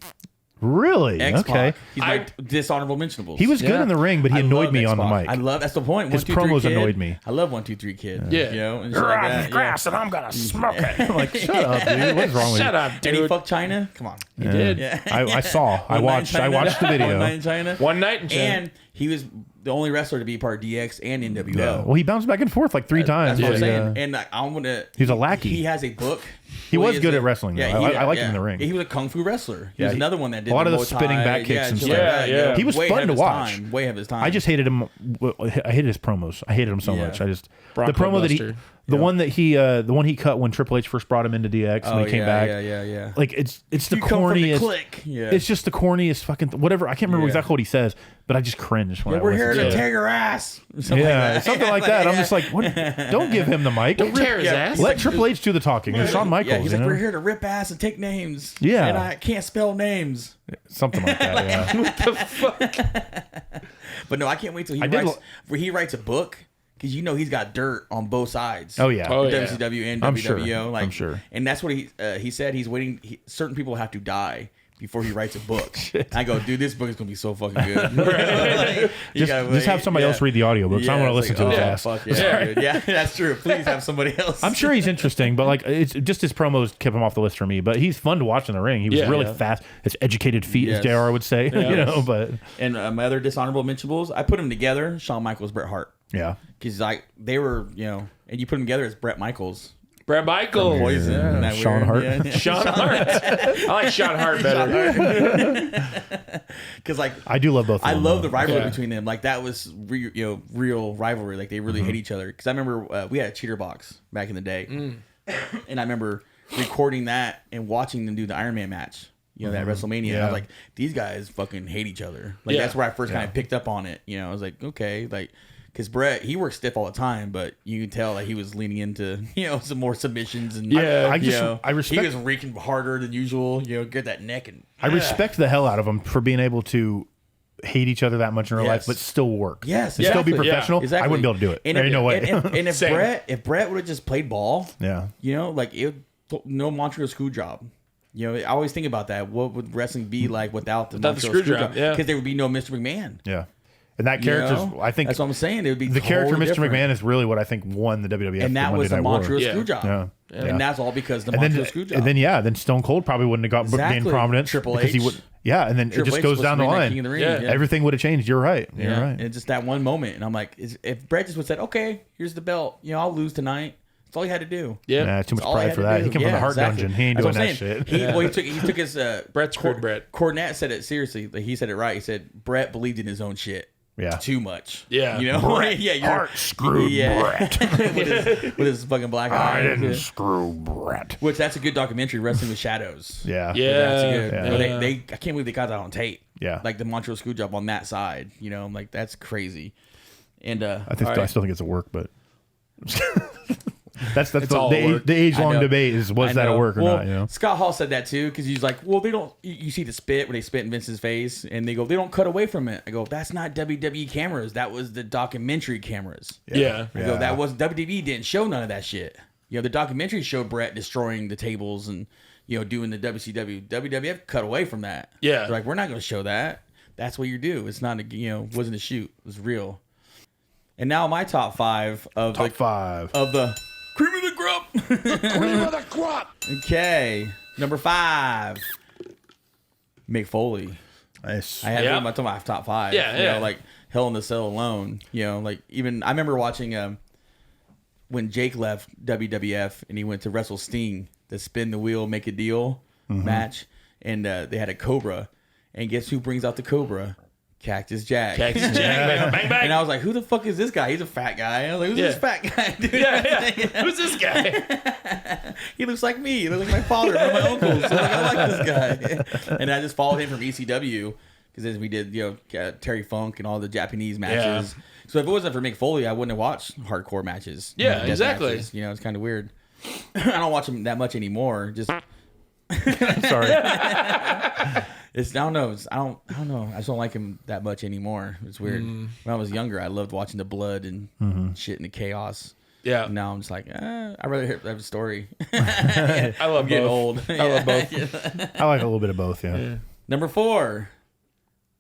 Really? X-Pac. Okay. He's my dishonorable mentionables. He was good in the ring, but he annoyed me on the X-Pac. mic. I love that's the point. His 1, 2, 3 promos Kid. annoyed me. I love 1, 2, 3 Kid. Yeah. You know, and shit You're like on that. the grass and I'm gonna smoke it. I'm like, shut up, dude. What's wrong with you? Shut up, dude. And he fucked China. Come on. He did. Yeah. I saw. I watched the video. One night in China. One night in China. And he was the only wrestler to be part of DX and NWO. Yeah. Well, he bounced back and forth like 3 times. That's what I'm Yeah. saying. And I'm gonna. He's a lackey. He has a book. He Well, was is good a- at wrestling, though. Yeah, I liked him in the ring. He was a kung fu wrestler. He Yeah, was he- another one that did a lot of the Muay spinning Thai, back kicks and shit stuff. like that, Yeah. He was way fun ahead to of his watch. time, way ahead of his time. I just hated him. I hated his promos. I hated him so much. I just Bronco the promo Buster. that the one he cut when Triple H first brought him into DX when he came back. Yeah. Like it's the You come from the corniest. clique. Yeah. It's just the corniest fucking whatever. I can't remember exactly what he says, but I just cringe when I We're listen here to to it. tear your ass. Something Yeah, like that. something like that. I'm just like, what? Don't give him the mic. Don't tear his ass. Let Triple H do the talking. It's Shawn Michaels. Yeah, he's you like, know? we're here to rip ass and take names. Yeah. And I can't spell names. Something like that. Yeah. But no, I can't wait till he writes a book. Because he's got dirt on both sides. Oh yeah. WCW and I'm WWO. sure. Like, I'm sure. And that's what he said. He's waiting. Certain people have to die before he writes a book. I go, dude, this book is gonna be so fucking good. Like, just have somebody else read the audiobooks. I want to listen to his ass. Fuck yeah, dude. Yeah, that's true. Please have somebody else. I'm sure he's interesting, but like it's just his promos kept him off the list for me. But he's fun to watch in the ring. He was really fast. His educated feet, as JR would say. You know, but and my other dishonorable mentionables, I put them together. Shawn Michaels, Bret Hart. Yeah, because they were and you put them together as Bret Michaels. Bret Michaels. Poison. Yeah. Sean Hart. Yeah. Sean Hart. I like Sean Hart better. Because like I do love both. I of them, love the though. rivalry between them. Like that was real rivalry. Like they really hate each other. Because I remember we had a cheater box back in the day, and I remember recording that and watching them do the Iron Man match. That WrestleMania. Yeah. And I was like, these guys fucking hate each other. Like that's where I first kind of picked up on it. I was like, okay, like. Because Bret, he works stiff all the time, but you can tell that he was leaning into, some more submissions. And I respect. He was reeking harder than usual. Get that neck and. I respect the hell out of him for being able to hate each other that much in real life, but still work. Yes, and still be professional. Yeah, exactly. I wouldn't be able to do it. And There ain't no way. And if Bret would have just played ball, like no Montreal screw job. I always think about that. What would wrestling be like without the Montreal screw job? Yeah, because there would be no Mr. McMahon. Yeah. And that character, I think that's what I'm saying. It would be the character Mr. different. McMahon is really what I think won the WWF. And that was the Montreal War. screw job. Yeah. And that's all because the Montreal screw job. And then Stone Cold probably wouldn't have got gained prominence. Triple because H. he would. Yeah, and then Triple it just H goes down the line. King of the Ring, Everything would have changed. You're right. You're right. And just that one moment, and I'm like, if Bret just would have said, "Okay, here's the belt. I'll lose tonight." That's all he had to do. Yeah, nah, too much pride for that. He came from the Heart Dungeon. He ain't doing that shit. He took his Bret's Bret. Cornette said it seriously. Like, he said it right. He said Bret believed in his own shit. Yeah. Too much. Yeah. Bret Hart screwed Bret. with his fucking black eye. I didn't screw Bret. Which that's a good documentary, Wrestling with Shadows. Yeah. That's good. Yeah. They I can't believe they got that on tape. Yeah. Like the Montreal screw job on that side. I'm like, that's crazy. And I still think it's a work, but that's all the age long I know. debate is was that a work or not? Scott Hall said that too because he's like, well, they don't. You see the spit when they spit in Vince's face, and they go, they don't cut away from it. I go, that's not WWE cameras. That was the documentary cameras. Yeah. I go, that was WWE didn't show none of that shit. The documentary showed Bret destroying the tables and doing the WCW. WWF cut away from that. Yeah. They're like, we're not going to show that. That's what you do. It's not wasn't a shoot. It was real. And now my top five of the cream of the crop. Cream of the crop. Okay, number 5, Mick Foley. Nice. I had him in my top 5. Yeah. Like Hell in the Cell alone. Like even I remember watching when Jake left WWF and he went to wrestle Sting, the spin the wheel, make a deal match, and they had a Cobra, and guess who brings out the Cobra? Cactus Jack. Cactus Jack, bang, bang. And I was like, who the fuck is this guy? He's a fat guy. I was like, who's this fat guy, dude? Yeah. Who's this guy? He looks like me. He looks like my father, one of my uncles. So like, I like this guy. And I just followed him from ECW because as we did, Terry Funk and all the Japanese matches. So if it wasn't for Mick Foley, I wouldn't have watched hardcore matches. Yeah, exactly. Matches. It's kind of weird. I don't watch them that much anymore. Just Sorry. I don't know. I don't know. I just don't like him that much anymore. It's weird. When I was younger, I loved watching the blood and shit and the chaos. Yeah. Now I'm just like, I'd rather hear a story. I love getting both. old. I love both. I like a little bit of both. Yeah. Number 4,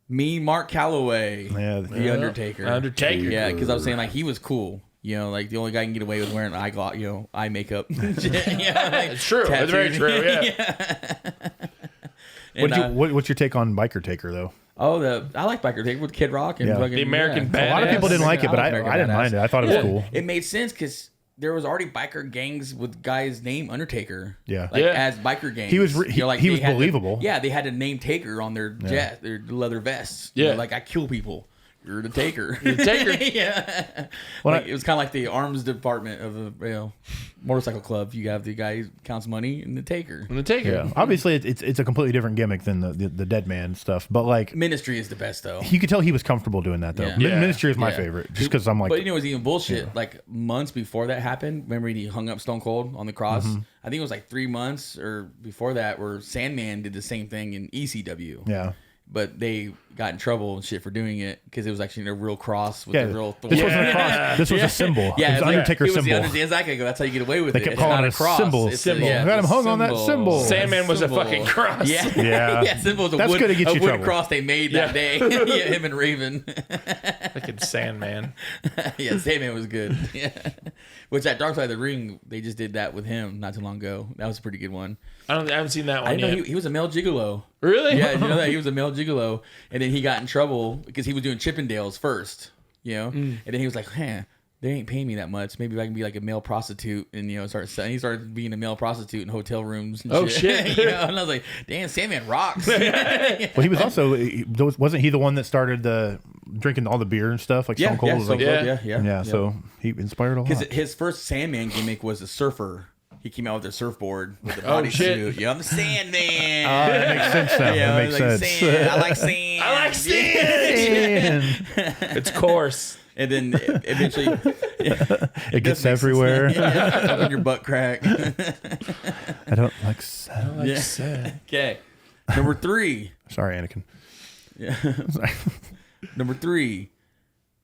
Mark Calloway, Yeah. the Undertaker. Undertaker. Yeah, because I was saying like he was cool. Like the only guy can get away with wearing eye makeup. It's true. It's very true. Yeah. What's your take on Biker Taker though? I like Biker Taker with Kid Rock and fucking, The American A lot of people didn't like it, but I didn't mind it. I thought it was cool. It made sense because there was already biker gangs with guys named Undertaker. Yeah. As biker gangs. He was he was believable. They had a name Taker on their their leather vests. Yeah. I kill people. You're the Taker. The Taker. Yeah. Well, it was kind of like the arms department of a motorcycle club. You have the guy who counts money and the Taker. And the Taker. Yeah. Obviously, it's a completely different gimmick than the Dead Man stuff. But like, Ministry is the best though. you could tell he was comfortable doing that though. Yeah. Ministry is my favorite, just because I'm like. But it was even bullshit. Like months before that happened, remember he hung up Stone Cold on the cross? I think it was like 3 months or before that where Sandman did the same thing in ECW. Yeah. But they got in trouble and shit for doing it because it was actually a real cross with Yeah. the real thorn. This wasn't a cross. This was a symbol. Yeah, it was Undertaker it was symbol. That's how you get away with They it. kept It's calling not it a a cross. symbol. It's Symbol. yeah, I got him it's a hung on that symbol. Sandman was a Symbol. fucking cross. Yeah, Yeah. Symbol was a That's wood, gonna get you a wood trouble. cross they made that day. Yeah, him and Raven. Fucking Sandman. Yeah, Sandman was good. Yeah, which at Dark Side of the Ring they just did that with him not too long ago. That was a pretty good one. I haven't seen that one I didn't yet. know he was a male gigolo. Really? Yeah, you know that he was a male gigolo, and then he got in trouble because he was doing Chippendales first, and then he was like, "Huh, they ain't paying me that much. Maybe I can be like a male prostitute," and start selling. He started being a male prostitute in hotel rooms. And shit! And I was like, "Damn, Sandman rocks." Well, he was also wasn't he the one that started the drinking all the beer and stuff like Stone Cold? yeah, was Stone like, Cold, yeah. So he inspired a lot. Because his first Sandman gimmick was a surfer. He came out with a surfboard with a Oh, bodysuit. shit. Yeah, I'm the Sandman. That makes sense now. Yeah, That makes like sense. sand. I like sand. I like sand. It's coarse. And then eventually, It gets everywhere. Up in your butt crack. I don't like sand. Okay. Number 3. Sorry, Anakin. Yeah. Sorry. Number 3.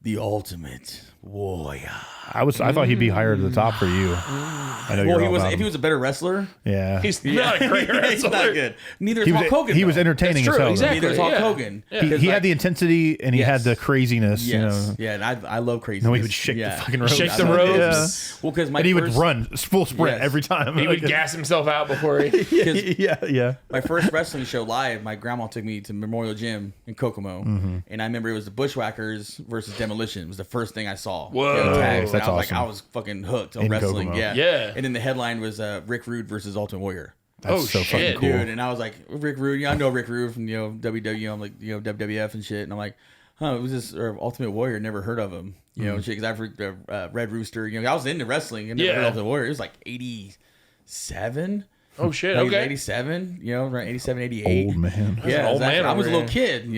The Ultimate Warrior. I thought he'd be higher to the top for you. I know Well, you're all about if he him. was a better wrestler, Yeah. He's not a great wrestler. he's not good. Neither is He Hulk was, Hogan. he was though. entertaining That's as true, hell. though. exactly. Neither is Hulk Yeah. Hogan. Yeah. He had the intensity and he had Yes. the craziness. Yes. You know. Yeah, and I love crazy. No, he would shake the fucking ropes. Shake I the love it. ropes. Well, because And he would run full sprint Yes. every time. He would Like, gas himself out before he. yeah. My first wrestling show live, my grandma took me to Memorial Gym in Kokomo, and I remember it was the Bushwhackers versus Demolition. It was the first thing I saw. Whoa. Tags. That's And I was awesome. I was fucking hooked on In wrestling. Kokomo. Yeah, Yeah. And then the headline was Rick Rude versus Ultimate Warrior. That's Oh, so shit, fucking cool. Dude, and I was like, Rick Rude. Yeah, I know Rick Rude from WWE. I'm like WWF and shit. And I'm like, it was this Ultimate Warrior. Never heard of him. Shit. Because I've heard Red Rooster. I was into wrestling and never heard of Ultimate Warrior. It was like 87. Oh shit! Like, Okay. 87, around 87, 88. Old man. Yeah, old man I was a over little kid,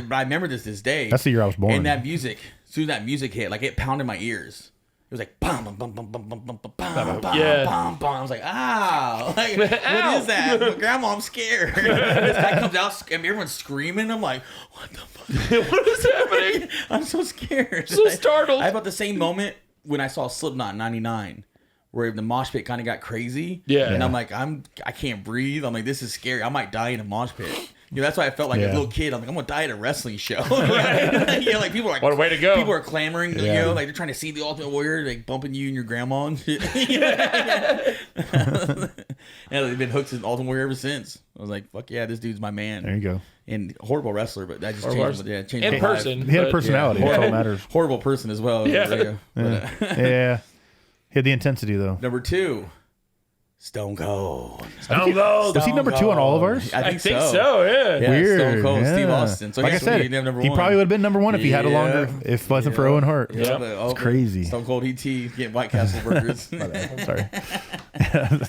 but I remember this day. That's the year I was born. And that music, as soon as that music hit, like it pounded my ears. It was like bum bum bum bum bum bum bum bum bum Yeah. bum bum. I was like, ah, like what Ow. is that? But Grandma, I'm scared. This guy comes out and everyone's screaming. I'm like, what the fuck? What is happening? I'm so scared. So startled. I had about the same moment when I saw Slipknot in '99. Where the mosh pit kind of got crazy, and I'm like, I can't breathe. I'm like, this is scary. I might die in a mosh pit. That's why I felt like a little kid. I'm like, I'm gonna die at a wrestling show. Like people are like, What a way to go. People are clamoring, like they're trying to see the Ultimate Warrior, like bumping you and your grandma and shit. And they've been hooked to Ultimate Warrior ever since. I was like, fuck yeah, this dude's my man. There you go. And horrible wrestler, but that just Horrible changed in my life. person. He had a but- personality. That's all that matters. Horrible person as well. Yeah. But, Yeah. He had the intensity though. Number 2, Stone Cold. Stone Cold. Was he number 2 on all of ours? I think so. Yeah. Yeah, Weird. Stone Cold, Yeah. Steve Austin. So like I said, he'd have number he 1. probably would have been number 1 if he had a longer. If it wasn't for Owen Hart. Yeah. But, It's crazy. Stone Cold ET getting White Castle burgers. I'm sorry.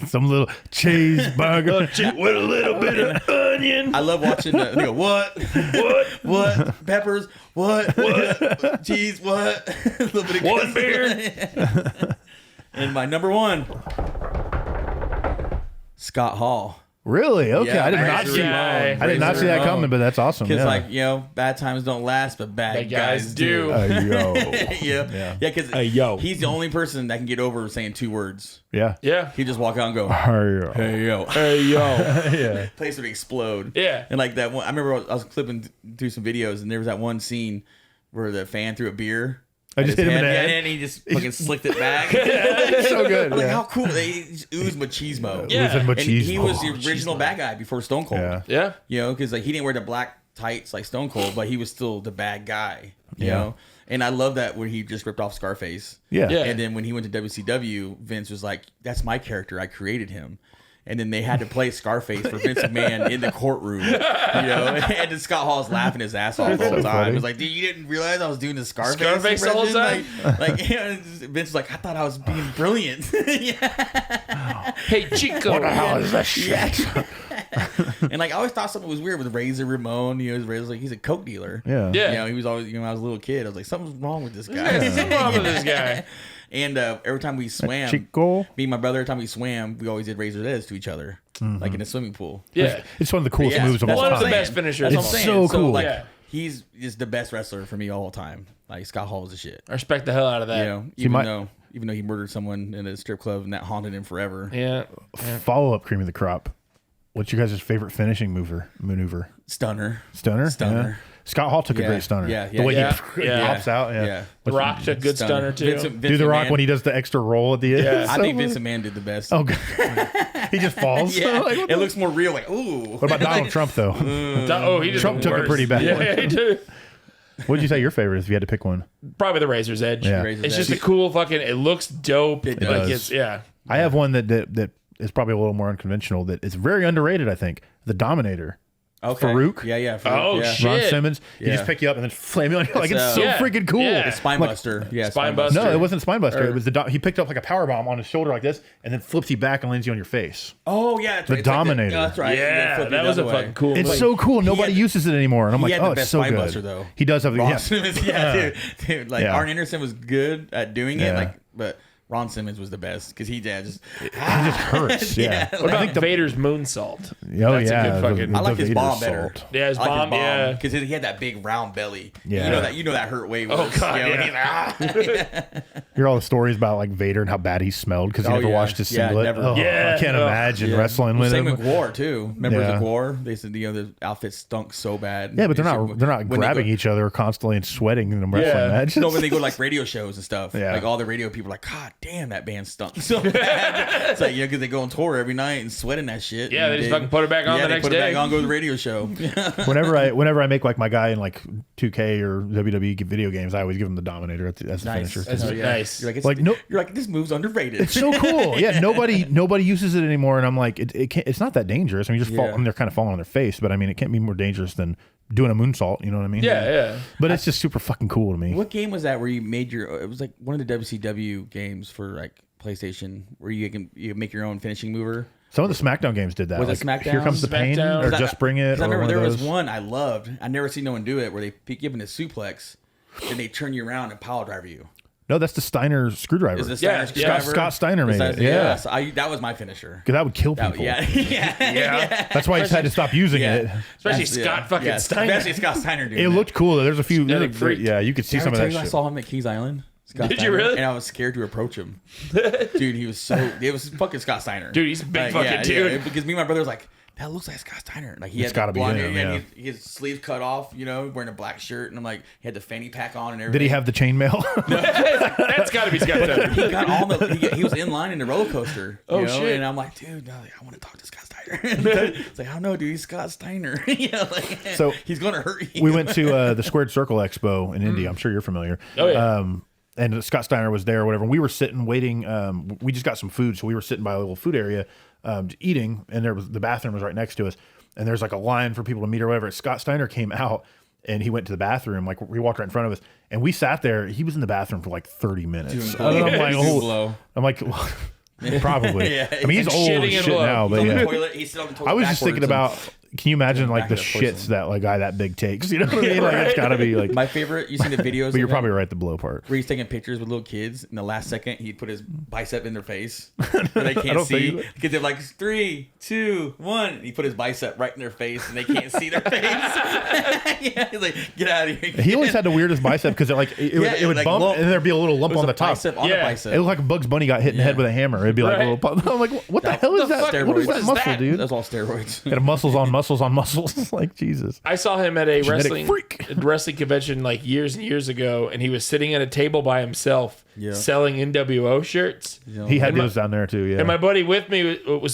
Some little cheeseburger with a little bit of onion. I love watching they go, what? What? Peppers? What? Cheese? What? A little bit of One beer. And my number 1, Scott Hall. Really? Okay, Yeah, I did not Razor see. Ramon. I did not Razor see that Ramon. coming, but that's awesome. Because Yeah. bad times don't last, but bad Bad guys guys do. do. Yo. Yeah, because Hey, yo. he's the only person that can get over saying 2 words. Yeah. Yeah. He just walk out and go, Yo. "Hey yo," Hey, yo. Yeah. place would explode. Yeah. And like that one, I remember I was clipping through some videos, and there was that one scene where the fan threw a beer. I just hit him in the head. and he just fucking slicked it back. So good. I'm like, Yeah. how cool! They just ooze machismo. Yeah. With And he machismo. was the original bad guy before Stone Cold. Yeah. Yeah. You know, because like he didn't wear the black tights like Stone Cold, but he was still the bad guy. You Yeah. know, and I love that when he just ripped off Scarface. Yeah. Yeah. And then when he went to WCW, Vince was like, "That's my character. I created him." And then they had to play Scarface for Vince McMahon in the courtroom, you know. And then Scott Hall's laughing his ass off the whole So time. funny. It was like, dude, you didn't realize I was doing the Scarface the whole impression?" time? Like you know, Vince was like, I thought I was being brilliant. Hey, Chico. What the hell is that shit? Yeah. And like I always thought something was weird with Razor Ramon. You know, Razor's like he's a coke dealer. Yeah. Yeah. You know, he was always, when I was a little kid, I was like, something's wrong with this guy. Yeah, something wrong with this guy. And every time we swam, Chico. me and my brother, every time we swam, we always did razor's edge to each other, like in a swimming pool. Yeah. It's one of the coolest Yeah, moves of that's all One what of I'm the time. best finishers. That's what I'm It's saying. so cool. Like, Yeah. he's just the best wrestler for me all time. Like Scott Hall was the shit. I respect the hell out of that. You know, even though he murdered someone in a strip club and that haunted him forever. Yeah. Follow up, cream of the crop. What's your guys' favorite finishing maneuver? Stunner. Stunner. Stunner. Yeah. Scott Hall took a Yeah. great stunner. Yeah, The way yeah. he Yeah. pops out. Yeah. Yeah. The Rock took good stunner too. Do the Rock when he does the extra roll at the end. Yeah. I So think funny. Vince McMahon did the best. Oh, God. He just falls. Yeah, Like, what it the- looks more real. Like, ooh. What about Donald Trump though? Oh, he did Trump the took a worst. pretty bad Yeah, one. he did. What did you say your favorite is if you had to pick one? Probably the Razor's Edge. Yeah. Razor's It's just Edge. a cool fucking. It looks dope. It Like does. it's yeah. I have one that is probably a little more unconventional. That is very underrated. I think the Dominator. Okay. Farouk? Yeah. Farouk, Oh, yeah. shit. Ron Simmons. He Yeah. just pick you up and then flame you on you. Like it's so yeah. freaking cool. Yeah. The Spine Like, Buster. Yeah, Spine Buster. No, it wasn't Spinebuster. It was he picked up like a power bomb on his shoulder like this, and then flips you back and lands you on your face. Oh, yeah. That's The right. It's like Dominator. that's right. Yeah, Flip it that was the a other way. fucking cool. It's move. so cool. Nobody had- uses it anymore, and I'm He like, had oh, the it's best so Spine good. Buster, though. He does have. Ron Yeah. Simmons, yeah, dude. Like Yeah. Arn Anderson was good at doing it, Yeah. like, but Ron Simmons was the best because he just. It just hurts. Yeah. What about Vader's moonsault? Oh That's a yeah. good fucking- I like his Vader bomb better. salt. Yeah, his I like bomb. Yeah. because he had that big round belly. Yeah. You know that hurt way worse. Oh, God, You know, yeah. and Hear all the stories about like Vader and how bad he smelled because he Oh, never yeah. washed his Yeah, singlet. never. Oh, Yeah. I can't Oh, imagine Yeah. wrestling with Same him. with Gwar too. Members Yeah. of Gwar, they said the outfit stunk so bad. Yeah, but they're not When they grabbing go- each other constantly and sweating in the wrestling Yeah. matches. No, when they go to like radio shows and stuff, Yeah. like all the radio people are like, God damn, that band stunk so bad. It's like, yeah, because they go on tour every night and sweating that shit. Yeah, And they just fucking put it back on yeah, the they next put it day. back on, go to the radio show. whenever I make like my guy in like 2K or WWE video games, I always give him the Dominator as the Nice. finisher. That's Oh, yeah. nice. You're like, Like, no- you're like, this move's underrated. It's so cool. Yeah, nobody uses it anymore, and I'm like, it's not that dangerous. I mean, you just fall. Yeah. I mean, they're kind of falling on their face, but I mean, it can't be more dangerous than doing a moonsault. You know what I mean? Yeah. But it's just super fucking cool to me. What game was that where you made your? It was like one of the WCW games for like PlayStation, where you make your own finishing mover. Some of the SmackDown games did that. Was it like, SmackDown? Here Comes the Pain, SmackDown. or 'Cause Just Bring It. 'cause I or remember one of there was those. one I loved. I never seen no one do it where they give him a suplex, and they turn you around and pile driver you. No, that's the Steiner screwdriver. Is the Yeah, Steiner yeah. screwdriver? Scott Steiner made it. Yeah. So that was my finisher. 'Cause that would kill That, people. yeah, yeah. That's why I just had to stop using Yeah. it. Especially That's- Scott fucking yeah. Steiner. Especially Scott Steiner doing It looked cool. There's a few. Aesthetic freak. Yeah, you could see Did I some of tell that you I shit. saw him at Keys Island? Scott Did you Steiner, really? And I was scared to approach him. Dude, he was so. It was fucking Scott Steiner. Dude, he's a big Like, fucking dude. Yeah, because me and my brother was like, that looks like Scott Steiner. Like he It's had gotta the be blonde him, hair, yeah. and his sleeves cut off, you know, wearing a black shirt, and I'm like, he had the fanny pack on and everything. Did he have the chainmail? That's got to be Scott Steiner. He got all the. He was in line in the roller coaster. Oh, you know? shit. And I'm like, dude, no, I want to talk to Scott Steiner. It's like, I don't know, dude. He's Scott Steiner. You know, like, So, he's gonna hurt you. We went to the Squared Circle Expo in Indy. I'm sure you're familiar. Oh, yeah. and Scott Steiner was there or whatever. And we were sitting waiting. We just got some food, so we were sitting by a little food area eating, and the bathroom was right next to us. And there's like a line for people to meet or whatever. Scott Steiner came out and he went to the bathroom. Like we walked right in front of us, and we sat there. He was in the bathroom for like 30 minutes. And I'm like, well, probably. Yeah. I mean, he's old as shit now, but yeah. He's still on the toilet I was just thinking about. Can you imagine like the back shits that like guy that big takes? You know what I mean? Like it's gotta be like my favorite. You seen the videos? But you're probably right. The blow part. Where he's taking pictures with little kids, and the last second he put his bicep in their face, and they can't see because they're like 3, 2, 1. And he put his bicep right in their face, and they can't see their face. Yeah, he's like, get out of here. He always had the weirdest bicep because it would like bump, lump. and there'd be a little lump on the top. Bicep on the bicep. It looked like Bugs Bunny got hit in the head with a hammer. It'd be like a little. I'm like, what the hell is that? Steroids. What is that muscle, that? dude? That's all steroids. Got muscles on muscles on muscles. Like Jesus. I saw him at a Genetic wrestling convention like years and years ago, and he was sitting at a table by himself selling NWO shirts. He had those down there too. Yeah. And my buddy was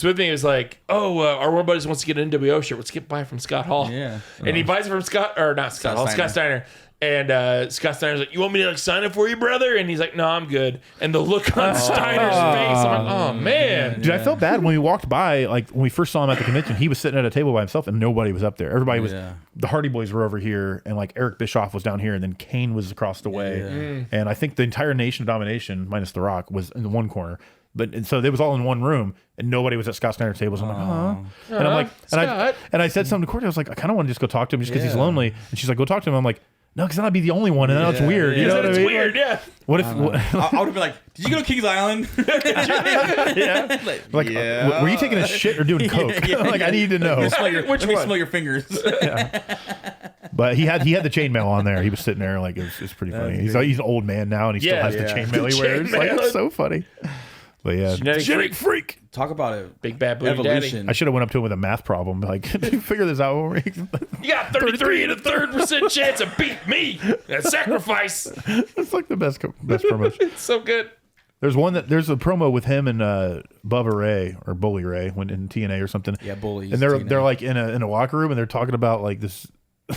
with me. He was like, "Oh, our one buddy wants to get an NWO shirt. Let's buy it from Scott Hall." Yeah. And he buys it from Scott Hall, Scott Steiner. And Scott Steiner's like, "You want me to like sign it for you, brother?" And he's like, "No, I'm good." And the look on Steiner's face, I'm like, "Oh man, dude, I felt bad when we walked by. Like when we first saw him at the convention, he was sitting at a table by himself, and nobody was up there. Everybody was. The Hardy Boys were over here, and like Eric Bischoff was down here, and then Kane was across the way. And I think the entire Nation of Domination, minus The Rock, was in one corner. And so they was all in one room, and nobody was at Scott Steiner's tables. I'm like, and I'm like, and I said something to Courtney. I was like, I kind of want to just go talk to him just because he's lonely. And she's like, go talk to him. I'm like, no, because then I'd be the only one, and then it's weird. You know what I mean? It's weird, yeah. What if I would have been like, "Did you go to Kings Island?" Were you taking a shit or doing coke? Like, I need to know. Let me smell your fingers. But he had the chainmail on there. He was sitting there like it was pretty funny. He's an old man now, and he still has the chainmail he wears. Like it's so funny. But yeah, genetic freak. Talk about it. Big bad booty evolution. Daddy. I should have went up to him with a math problem. Like, did you figure this out? You got 33.3% chance of beat me. That's sacrifice. It's like the best promotion. It's so good. There's a promo with him and Bubba Ray or Bully Ray when in TNA or something. Yeah, Bully. And they're like in a locker room, and they're talking about like this.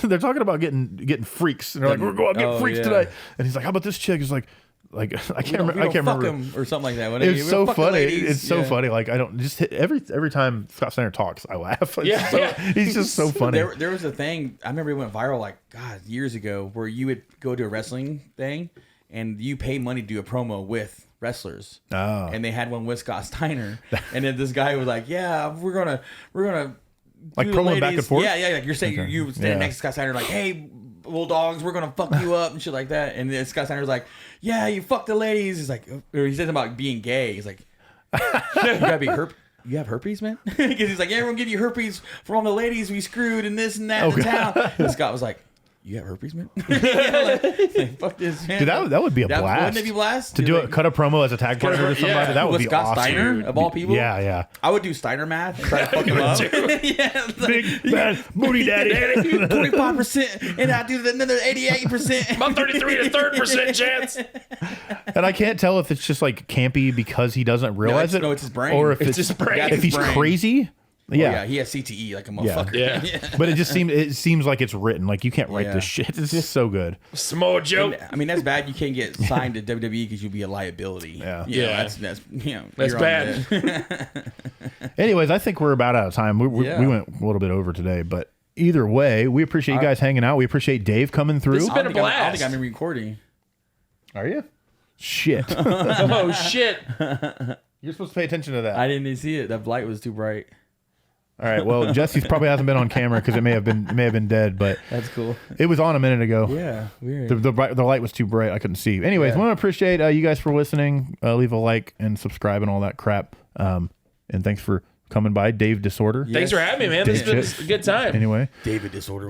They're talking about getting freaks, and they're like, we're going to get freaks tonight. And he's like, how about this chick? He's like I can't remember him or something like that. It's so funny. It's so funny. Like I don't just hit every time Scott Steiner talks, I laugh. He's just so funny. There was a thing I remember it went viral like years ago where you would go to a wrestling thing and you pay money to do a promo with wrestlers. And they had one with Scott Steiner, and then this guy was like, "Yeah, we're gonna." Like promo back and forth. Yeah. Like you're saying you standing next to Scott Steiner, like, "Hey, bulldogs, we're gonna fuck you up" and shit like that. And then Scott Steiner's like, "Yeah, you fuck the ladies." He's like, or he says about being gay. He's like, "You gotta be you have herpes, man?" Because he's like, "Yeah, we're gonna give you herpes for all the ladies we screwed and this and that in the town." And Scott was like, "You have herpes, man?" like, fuck this, man. Dude, that would be a blast. Wouldn't it be blast? To do cut a promo as a tag partner to somebody? That would be Scott awesome. Steiner, of all people? Yeah. I would do Steiner math and try to fuck him up. Big bad booty daddy. 25%, and I do another 88%. About 33.3% chance. And I can't tell if it's just like campy because he doesn't realize it. No, it's his brain. Or if it's his brain. If he's crazy. Yeah, he has CTE like a motherfucker. Yeah. But it seems like it's written. Like you can't write this shit. It's just so good. Samoa Joe. I mean, that's bad. You can't get signed to WWE because you'll be a liability. Yeah. That's bad. Anyways, I think we're about out of time. We went a little bit over today, but either way, we appreciate you guys hanging out. We appreciate Dave coming through. This has been a blast. I don't think I'm recording. Are you? Shit. Oh shit. You're supposed to pay attention to that. I didn't even see it. That light was too bright. All right. Well, Jesse's probably hasn't been on camera because it may have been dead, but that's cool. It was on a minute ago. Yeah, weird. The light was too bright. I couldn't see. Anyways, I want to appreciate you guys for listening. Leave a like and subscribe and all that crap. And thanks for coming by, Dave Disorder. Yes. Thanks for having me, man. This has been a good time. Anyway, David Disorder.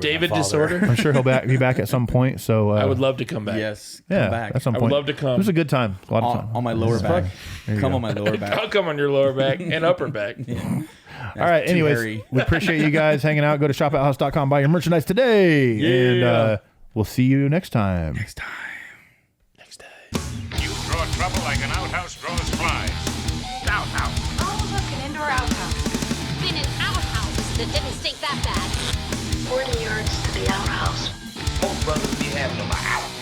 I'm sure he'll be back at some point. So I would love to come back. Yes, come back at some point. I would love to come. It was a good time. A lot of fun on my lower back. Come on my lower back. I'll come on your lower back and upper back. All right. Anyways, we appreciate you guys hanging out. Go to shopouthouse.com, buy your merchandise today, and we'll see you next time. You draw trouble like an outhouse draws flies. Outhouse. Oh, look, an indoor outhouse. Been an outhouse that didn't stink that bad. 40 yards to the outhouse. Most brothers be having them out.